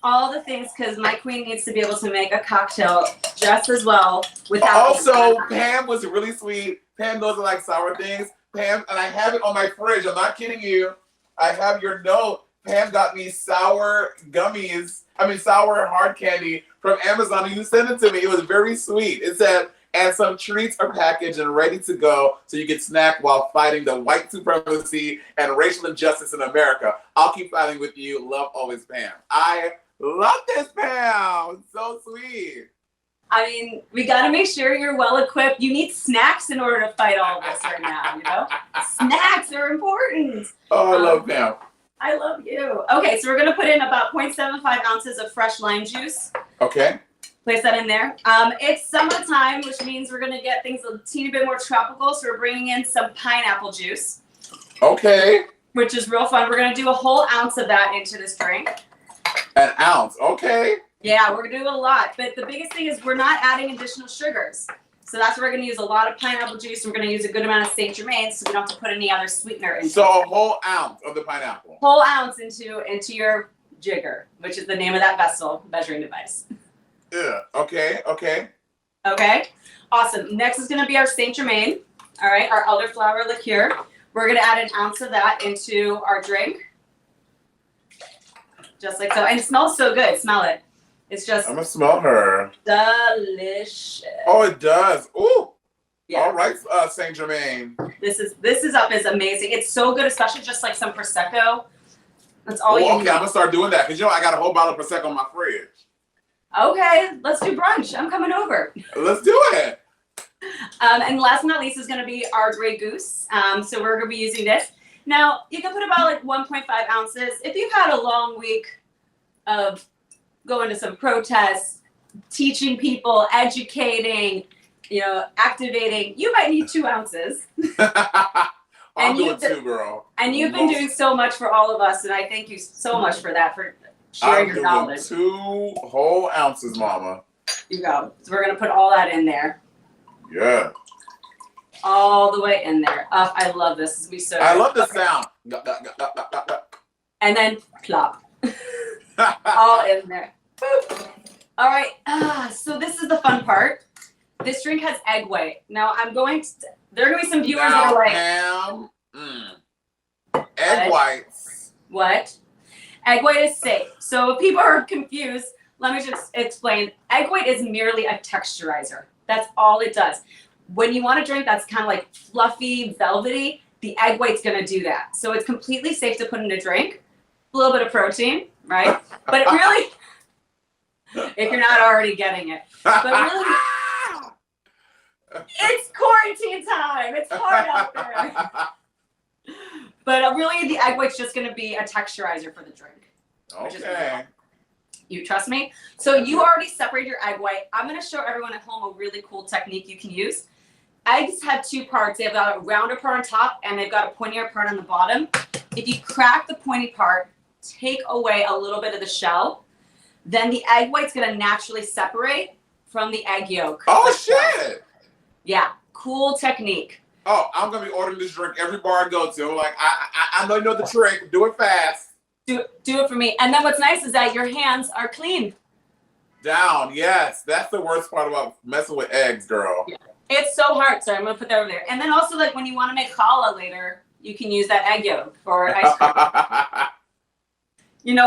All the things, because my queen needs to be able to make a cocktail just as well without. Also, Pam was really sweet. Pam knows I like sour things. Pam, and I have it on my fridge. I'm not kidding you. I have your note. Pam got me sour gummies. Sour hard candy from Amazon. And you sent it to me. It was very sweet. It said, and some treats are packaged and ready to go so you can snack while fighting the white supremacy and racial injustice in America. I'll keep fighting with you. Love always, Pam. I love this, Pam. It's so sweet. We got to make sure you're well equipped. You need snacks in order to fight all this right now, you know? Snacks are important. Oh, I love Pam. I love you. Okay, so we're going to put in about 0.75 ounces of fresh lime juice. Okay. Place that in there. It's summertime, which means we're going to get things a teeny bit more tropical. So we're bringing in some pineapple juice. Okay. Which is real fun. We're going to do a whole ounce of that into this drink. An ounce. Okay. Yeah, we're going to do a lot. But the biggest thing is we're not adding additional sugars. So that's where we're going to use a lot of pineapple juice. We're going to use a good amount of St. Germain so we don't have to put any other sweetener in. So a whole ounce of the pineapple. Whole ounce into your jigger, which is the name of that vessel measuring device. Yeah. Okay. Okay. Okay. Awesome. Next is going to be our St. Germain. All right. Our elderflower liqueur. We're going to add an ounce of that into our drink. Just like so. And it smells so good. Smell it. It's just. I'm going to smell her. Delicious. Oh, it does. Ooh. Yeah. All right, St. Germain. This is amazing. It's so good, especially just like some Prosecco. That's all you need. Okay, I'm going to start doing that because, I got a whole bottle of Prosecco in my fridge. Okay, let's do brunch. I'm coming over. Let's do it. And last but not least is going to be our Grey Goose. So we're going to be using this. Now, you can put about like 1.5 ounces. If you've had a long week of going to some protests, teaching people, educating, activating, you might need 2 ounces. I'll do it too, girl. And you've been doing so much for all of us, and I thank you so much for that, for sharing your knowledge. 2 whole ounces, mama. You go. So we're going to put all that in there. Yeah. All the way in there. Oh, I love this. This will be so good. I love the sound. And then plop. All in there. Boop. All right. So this is the fun part. This drink has egg white. Now there are going to be some viewers that are like, egg whites. What? Egg white is safe. So if people are confused, let me just explain. Egg white is merely a texturizer. That's all it does. When you want a drink that's kind of like fluffy, velvety, the egg white's going to do that. So it's completely safe to put in a drink. A little bit of protein, right? But it really, if you're not already getting it, but really, it's quarantine time. It's hard out there. But really, the egg white's just going to be a texturizer for the drink. Okay. You trust me? So you already separated your egg white. I'm going to show everyone at home a really cool technique you can use. Eggs have 2 parts. They've got a rounder part on top and they've got a pointier part on the bottom. If you crack the pointy part, take away a little bit of the shell, then the egg white's going to naturally separate from the egg yolk. Oh, shit. Yeah. Cool technique. Oh, I'm going to be ordering this drink every bar I go to. Like, I know you know the trick. Do it fast. Do it for me. And then what's nice is that your hands are clean. Down, yes. That's the worst part about messing with eggs, girl. Yeah. It's so hard. So I'm going to put that over there. And then also, like, when you want to make challah later, you can use that egg yolk for ice cream.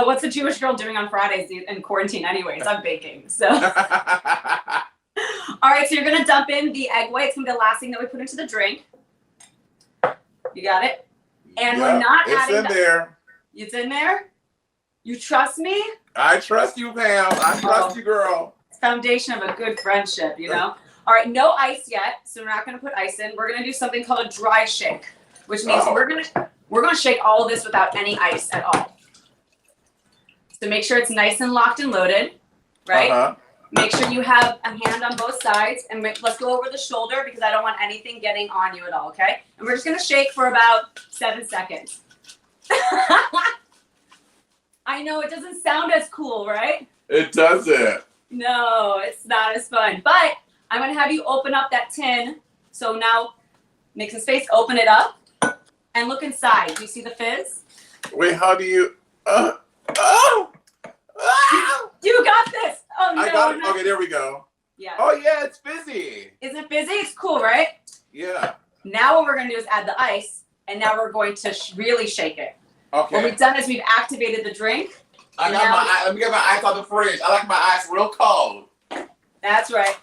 What's a Jewish girl doing on Fridays in quarantine anyways? I'm baking. So. All right, so you're going to dump in the egg white. It's going to be the last thing that we put into the drink. You got it? And we're not adding it's in there. It's in there? You trust me? I trust you, Pam. I trust you, girl. It's foundation of a good friendship, All right, no ice yet, so we're not gonna put ice in. We're gonna do something called a dry shake, which means we're gonna shake all of this without any ice at all. So make sure it's nice and locked and loaded, right? Make sure you have a hand on both sides, and let's go over the shoulder because I don't want anything getting on you at all, okay? And we're just gonna shake for about 7 seconds. I know it doesn't sound as cool, right? It doesn't. No, it's not as fun. But I'm gonna have you open up that tin. So now make some space, open it up, and look inside. Do you see the fizz? Wait, how do you? You got this. Oh no. I got it. No. Okay, there we go. Yeah. Oh yeah, it's fizzy. Is it fizzy? It's cool, right? Yeah. Now what we're gonna do is add the ice, and now we're going to really shake it. Okay. What we've done is we've activated the drink. I got my ice. Let me get my ice on the fridge. I like my ice real cold. That's right.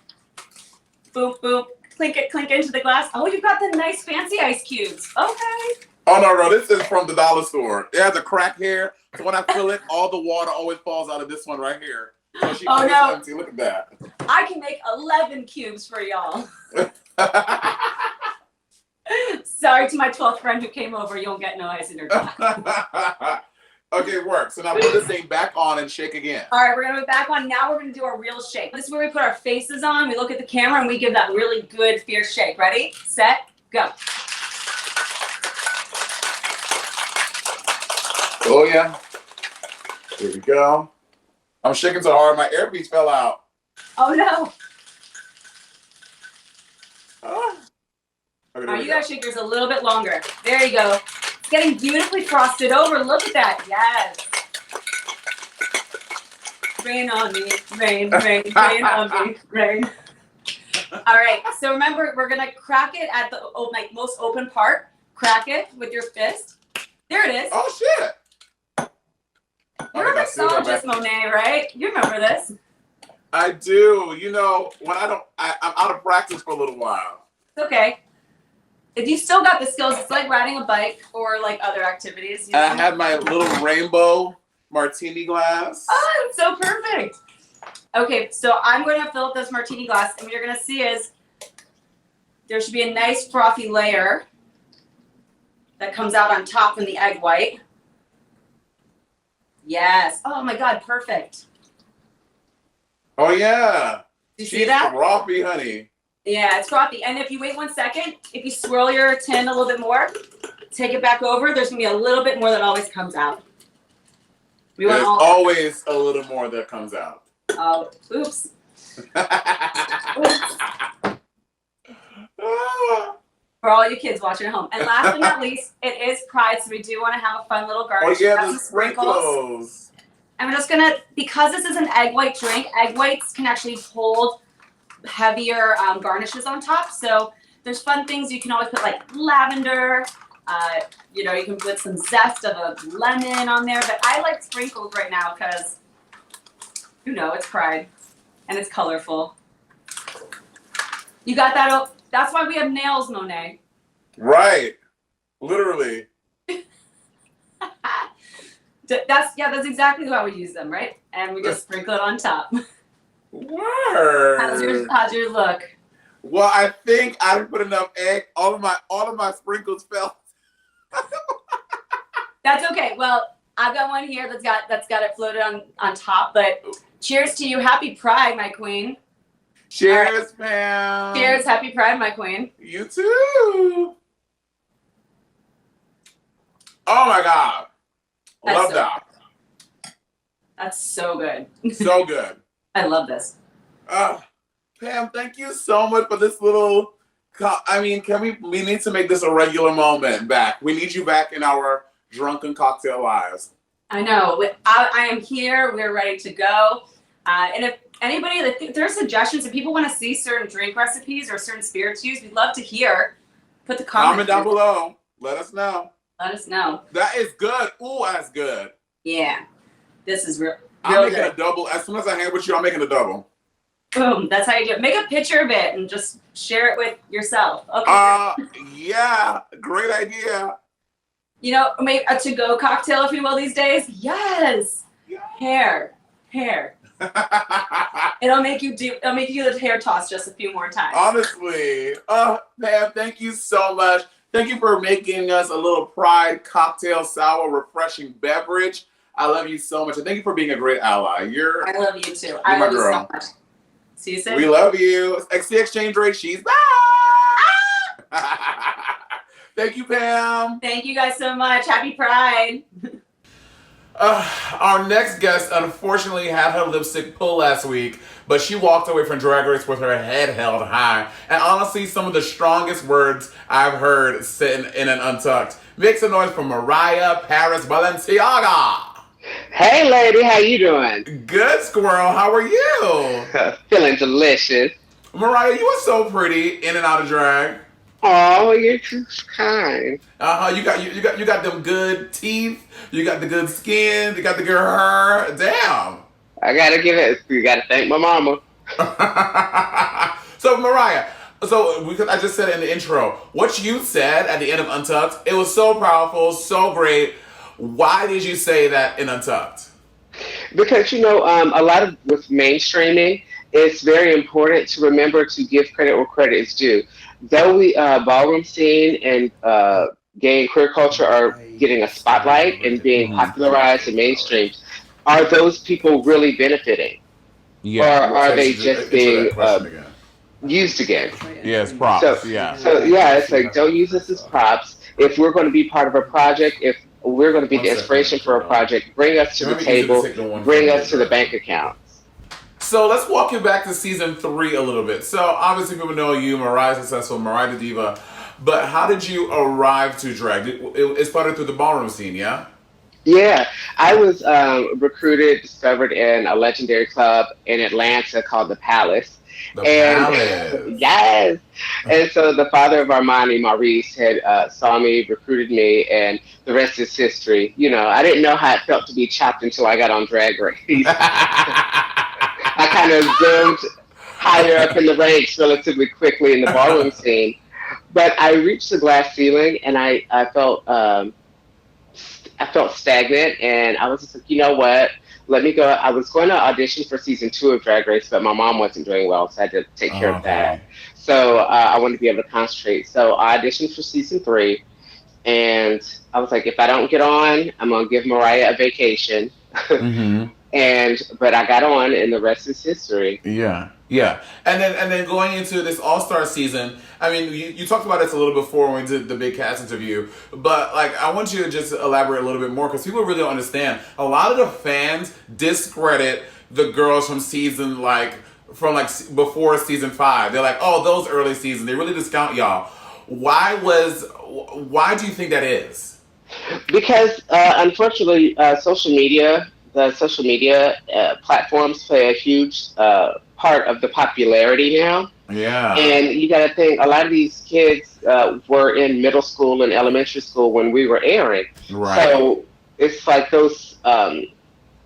Boom, boom. Clink it into the glass. Oh, you've got the nice fancy ice cubes. Okay. Oh no, this is from the dollar store. It has a crack here, so when I fill it, all the water always falls out of this one right here. So she empty. Look at that. I can make 11 cubes for y'all. Sorry to my 12th friend who came over. You don't get no ice in your glass. Okay, it works. So now put this thing back on and shake again. All right, we're gonna move back on. Now we're gonna do our real shake. This is where we put our faces on. We look at the camera and we give that really good, fierce shake. Ready, set, go. Oh yeah. Here we go. I'm shaking so hard my earpiece fell out. Oh no. Okay, All right, you gotta shake yours a little bit longer. There you go. It's getting beautifully frosted over. Look at that. Yes. Rain on me, rain, rain, rain on me, rain. All right, so remember, we're gonna crack it at the most open part. Crack it with your fist. There it is. Oh shit. You're a mixologist, Monét, right? You remember this. I do. You know, when I'm out of practice for a little while. It's okay. If you still got the skills, it's like riding a bike or like other activities. You know? I had my little rainbow martini glass. Oh, it's so perfect. Okay, so I'm going to fill up this martini glass, and what you're going to see is there should be a nice frothy layer that comes out on top from the egg white. Yes. Oh my God, perfect. Oh yeah. Do you see that? Frothy, honey. Yeah, it's frothy. And if you wait 1 second, if you swirl your tin a little bit more, take it back over, there's gonna be a little bit more that always comes out. There's always a little more that comes out. Oh, oops. For all you kids watching at home. And last but not least, it is Pride, so we do want to have a fun little garnish. Oh yeah, the sprinkles. And we're just gonna, because this is an egg white drink, egg whites can actually hold heavier garnishes on top. So there's fun things. You can always put like lavender. You know, you can put some zest of a lemon on there. But I like sprinkles right now because, you know, it's Pride and it's colorful. You got that? That's why we have nails, Monét. Right. Literally. That's exactly why we use them, right? And we just sprinkle it on top. Word. How's yours look? Well, I think I didn't put enough egg. All of my sprinkles fell. That's okay. Well, I've got one here that's got it floated on top. But cheers to you. Happy Pride, my queen. Cheers, Pam. Cheers. Happy Pride, my queen. You too. Oh my God. Love that. That's so good. So good. I love this. Pam, thank you so much for this little. I mean, we need to make this a regular moment back. We need you back in our drunken cocktail lives. I know. I am here. We're ready to go. And if anybody, if there are suggestions, if people want to see certain drink recipes or certain spirits used, we'd love to hear. Put the comment down below. Let us know. Let us know. That is good. Ooh, that's good. Yeah. This is real. I'm making a double. As soon as I hang with you, I'm making a double. Boom. That's how you do it. Make a picture of it and just share it with yourself. Okay. Yeah. Great idea. You know, maybe a to-go cocktail, if you will, these days. Yes. Yeah. Hair. It'll make you do the hair toss just a few more times. Honestly. Pam, thank you so much. Thank you for making us a little Pride cocktail sour refreshing beverage. I love you so much. And thank you for being a great ally. I love you too. I love girl. you so much. See you soon. We love you. XC Exchange rate, she's back. Thank you, Pam. Thank you guys so much. Happy Pride. Our next guest unfortunately had her lipstick pulled last week, but she walked away from Drag Race with her head held high. And honestly, some of the strongest words I've heard sitting in an Untucked. Make some noise for Mariah Paris Balenciaga. Hey, lady, how you doing? Good, Squirrel. How are you? Feeling delicious. Mariah, you are so pretty in and out of drag. Oh, you're too kind. You got them good teeth. You got the good skin. You got the good hair. Damn. I gotta give it. You gotta thank my mama. So Mariah, because I just said it in the intro, what you said at the end of Untucked, it was so powerful, so great. Why did you say that in Untucked? Because a lot of with mainstreaming, it's very important to remember to give credit where credit is due. Though we ballroom scene and gay and queer culture are getting a spotlight and being popularized and mainstreamed, are those people really benefiting? Yeah. Or are they just being used again? Yes, props. So it's like, don't use us as props. If we're going to be part of a project, if we're going to be the inspiration for a project, bring us to the table, bring us to the bank account. So let's walk you back to season 3 a little bit. So obviously people know you, Mariah Successful, Mariah the Diva, but how did you arrive to drag? It started through the ballroom scene, yeah? Yeah, I was recruited, discovered in a legendary club in Atlanta called The Palace. Palace. Yes. And so the father of Armani, Maurice, had saw me, recruited me, and the rest is history. I didn't know how it felt to be chopped until I got on Drag Race. I kind of zoomed higher up in the ranks relatively quickly in the ballroom scene. But I reached the glass ceiling, and I felt stagnant, and I was just like, you know what? Let me go. I was going to audition for season 2 of Drag Race, but my mom wasn't doing well, so I had to take care of that. So I wanted to be able to concentrate. So I auditioned for season 3, and I was like, if I don't get on, I'm going to give Mariah a vacation. But I got on, and the rest is history. Yeah. And then going into this All-Star season, I mean, you talked about this a little before when we did the big cast interview, but I want you to just elaborate a little bit more because people really don't understand. A lot of the fans discredit the girls from season before season 5. They're like, oh, those early seasons, they really discount y'all. Why do you think that is? Because unfortunately, the social media platforms play a huge part of the popularity now. Yeah. And you got to think, a lot of these kids were in middle school and elementary school when we were airing. Right. So it's like those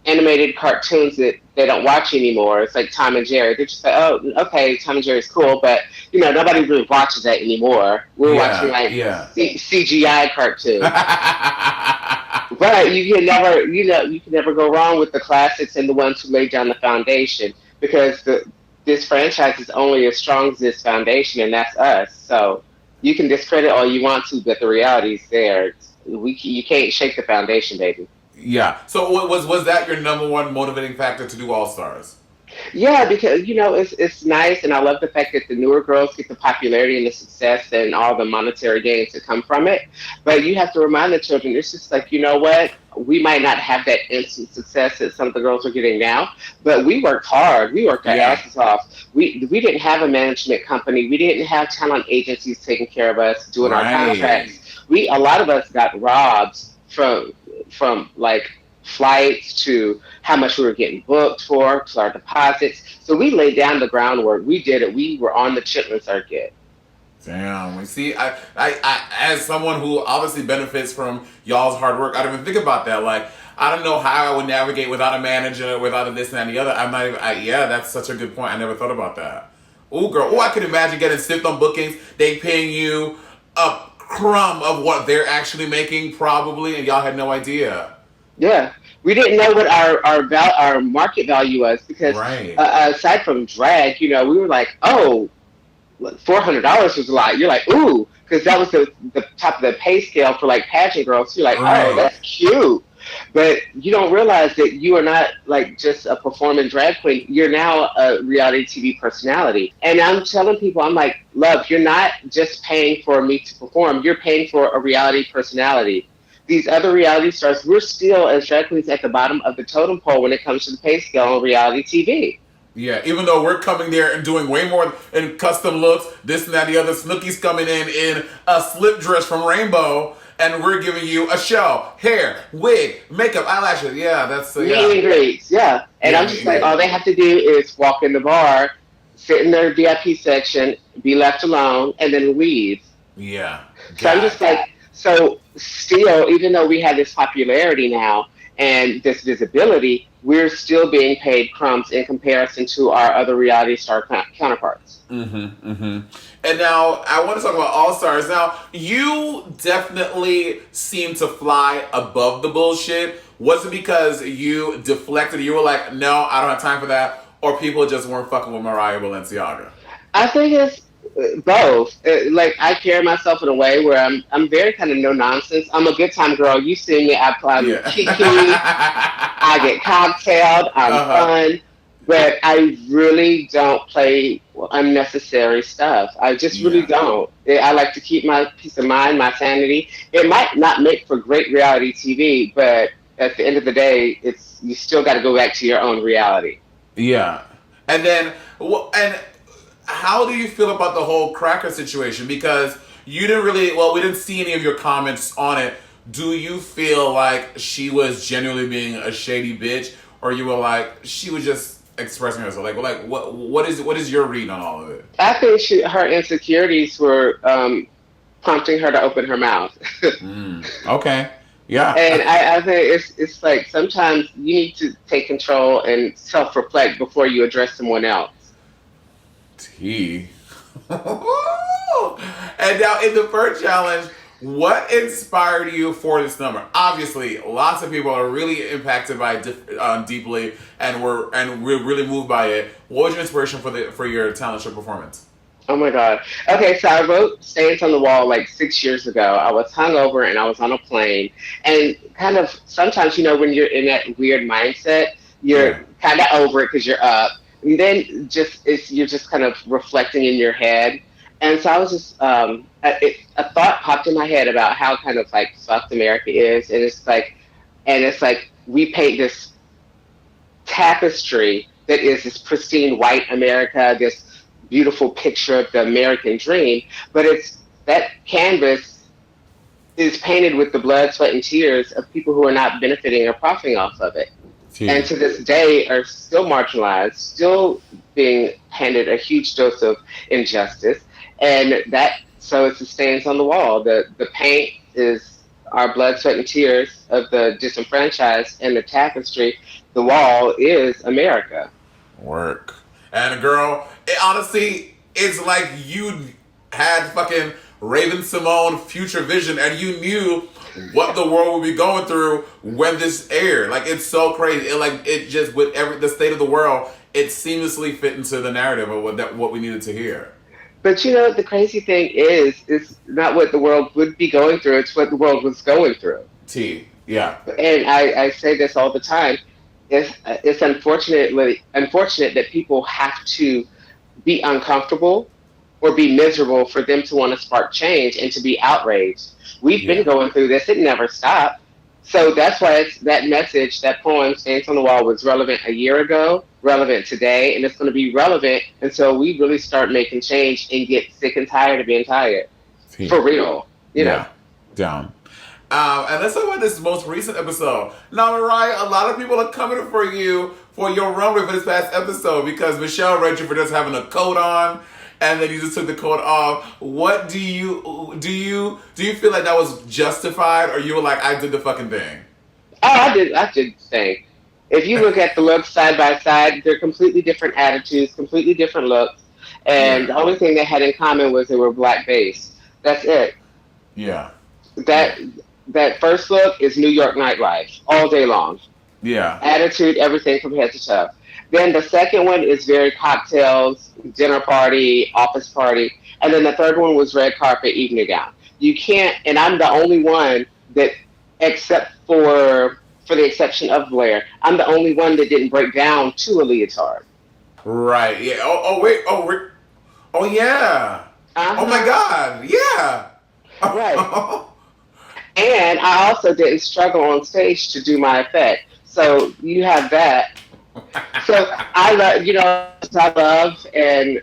animated cartoons that they don't watch anymore. It's like Tom and Jerry. They're just like, oh, okay, Tom and Jerry's cool, but nobody really watches that anymore. We're watching CGI cartoons. But you can never go wrong with the classics and the ones who laid down the foundation, because this franchise is only as strong as this foundation, and that's us. So you can discredit all you want to, but the reality's there. You can't shake the foundation, baby. Yeah. So was that your number one motivating factor to do All Stars? Yeah, because it's nice, and I love the fact that the newer girls get the popularity and the success and all the monetary gains that come from it. But you have to remind the children, it's just like, you know what? We might not have that instant success that some of the girls are getting now, but we worked hard. We worked our asses off. We didn't have a management company. We didn't have talent agencies taking care of us, doing our contracts. A lot of us got robbed from flights to how much we were getting booked for, to our deposits. So we laid down the groundwork. We did it. We were on the Chitlin circuit. Damn. You see, I as someone who obviously benefits from y'all's hard work, I don't even think about that. I don't know how I would navigate without a manager, without a this and the other. That's such a good point. I never thought about that. Ooh, girl. Oh, I could imagine getting stiffed on bookings. They paying you a crumb of what they're actually making, probably, and y'all had no idea. Yeah, we didn't know what our market value was because Right. aside from drag, we were like, oh, $400 was a lot. You're like, ooh, because that was the top of the pay scale for like pageant girls. You're like, oh, Right. that's cute. But you don't realize that you are not like just a performing drag queen. You're now a reality TV personality. And I'm telling people, I'm like, love, you're not just paying for me to perform. You're paying for a reality personality. These other reality stars, we're still as drag queens at the bottom of the totem pole when it comes to the pay scale on reality TV. Yeah, even though we're coming there and doing way more in custom looks, this and that, the other. Snooki's coming in a slip dress from Rainbow, and we're giving you a show, hair, wig, makeup, eyelashes. Yeah, that's Meet and greets, yeah. And Yeah, I'm just like, all they have to do is walk in the bar, sit in their VIP section, be left alone, and then leave. Yeah. So I'm just like, so still, even though we have this popularity now and this visibility, we're still being paid crumbs in comparison to our other reality star counterparts. And now I want to talk about All Stars. Now you definitely seem to fly above the bullshit. Was it because you deflected? You were like, no, I don't have time for that, or people just weren't fucking with Mariah Balenciaga? I think it's both. Like I carry myself in a way where I'm very kind of no nonsense. I'm a good time girl. You see me, I'm kiki. I get cocktailed. I'm fun, but I really don't play unnecessary stuff. I just really don't. I like to keep my peace of mind, my sanity. It might not make for great reality TV, but at the end of the day, you still got to go back to your own reality. Yeah, and then and how do you feel about the whole cracker situation? Because you didn't really, we didn't see any of your comments on it. Do you feel like she was genuinely being a shady bitch, or you were like she was just expressing herself? Like what is your read on all of it? I think her insecurities were prompting her to open her mouth. Okay. Yeah. And I think it's like sometimes you need to take control and self-reflect before you address someone else. Tea. And now in the first challenge, what inspired you for this number? Obviously, lots of people are really impacted by it deeply, and we're really moved by it. What was your inspiration for your talent show performance? Oh my God. Okay, so I wrote Stains on the Wall like 6 years ago. I was hungover and I was on a plane, and kind of sometimes when you're in that weird mindset, you're kind of over it because you're up. And then you're just kind of reflecting in your head. And so I was just, a thought popped in my head about how kind of like fucked America is. And it's like we paint this tapestry that is this pristine white America, this beautiful picture of the American dream. But that canvas is painted with the blood, sweat, and tears of people who are not benefiting or profiting off of it. And to this day are still marginalized, still being handed a huge dose of injustice. And so it's the stains on the wall. The paint is our blood, sweat, and tears of the disenfranchised, and the tapestry, the wall, is America. Work. And girl, honestly, it's like you had fucking Raven Simone future vision, and you knew what the world would be going through when this aired. Like, it's so crazy. It just, with the state of the world, it seamlessly fit into the narrative of what we needed to hear. But the crazy thing is not what the world would be going through, it's what the world was going through. Yeah. And I say this all the time. It's unfortunate that people have to be uncomfortable or be miserable for them to want to spark change and to be outraged. We've been going through this. It never stopped. So that's why that message, that poem, Stains on the Wall, was relevant a year ago, relevant today, and it's going to be relevant until we really start making change and get sick and tired of being tired. For real. You know. Down. And let's talk about this most recent episode. Now, Mariah, a lot of people are coming for you for your runway for this past episode because Michelle read you for just having a coat on, and then you just took the coat off. What do you feel like that was justified, or you were like, I did the fucking thing? Oh, I did the thing. If you look at the looks side by side, they're completely different attitudes, completely different looks, and the only thing they had in common was they were black based. That's it. Yeah. that first look is New York nightlife all day long. Yeah. Attitude, everything from head to toe. Then the second one is very cocktails, dinner party, office party. And then the third one was red carpet, evening gown. You can't, and I'm the only one that, except for the exception of Blair, I'm the only one that didn't break down to a leotard. Right. Yeah. Wait. Oh, yeah. Uh-huh. Oh, my God. Yeah. Right. And I also didn't struggle on stage to do my effect. So you have that. So I love and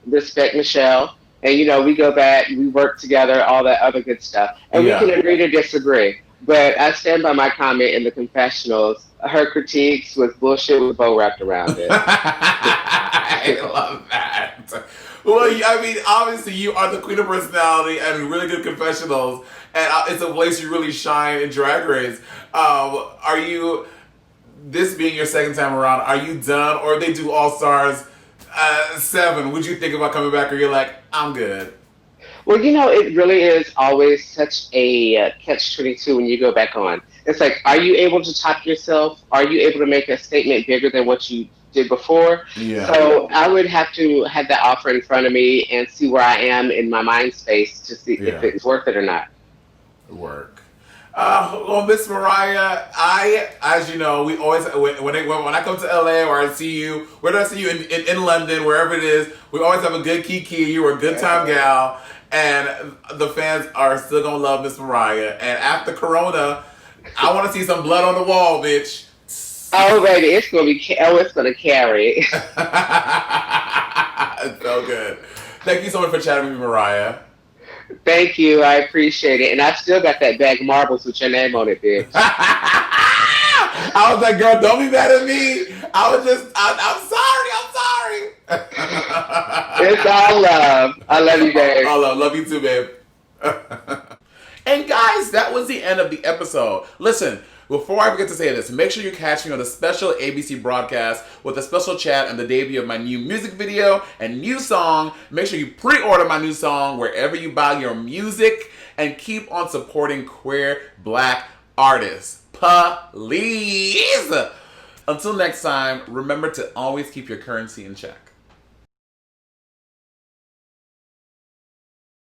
respect Michelle. And, we go back, we work together, all that other good stuff. And Yeah. we can agree to disagree. But I stand by my comment in the confessionals. Her critiques was bullshit with a bow wrapped around it. I love that. Well, I mean, obviously you are the queen of personality and really good confessionals. And it's a place you really shine in Drag Race. Are you, this being your second time around, are you done? Or if they do All Stars 7, would you think about coming back, or you're like, I'm good? Well, it really is always such a catch-22 when you go back on. It's like, are you able to top yourself? Are you able to make a statement bigger than what you did before? Yeah. So I would have to have that offer in front of me and see where I am in my mind space to see if it's worth it or not. Work. Well, Miss Mariah, as you know, we always when I come to LA or I see you, where do I see you in London, wherever it is, we always have a good kiki. You were a good time gal, and the fans are still gonna love Miss Mariah. And after Corona, I want to see some blood on the wall, bitch. Oh, baby, it's gonna carry. It's so good. Thank you so much for chatting with me, Mariah. Thank you. I appreciate it. And I still got that bag of marbles with your name on it, bitch. I was like, girl, don't be mad at me. I'm sorry. It's all love. I love you, babe. I love you too, babe. And guys, that was the end of the episode. Listen, before I forget to say this, make sure you catch me on the special ABC broadcast with a special chat and the debut of my new music video and new song. Make sure you pre-order my new song wherever you buy your music, and keep on supporting queer Black artists. Please! Until next time, remember to always keep your currency in check.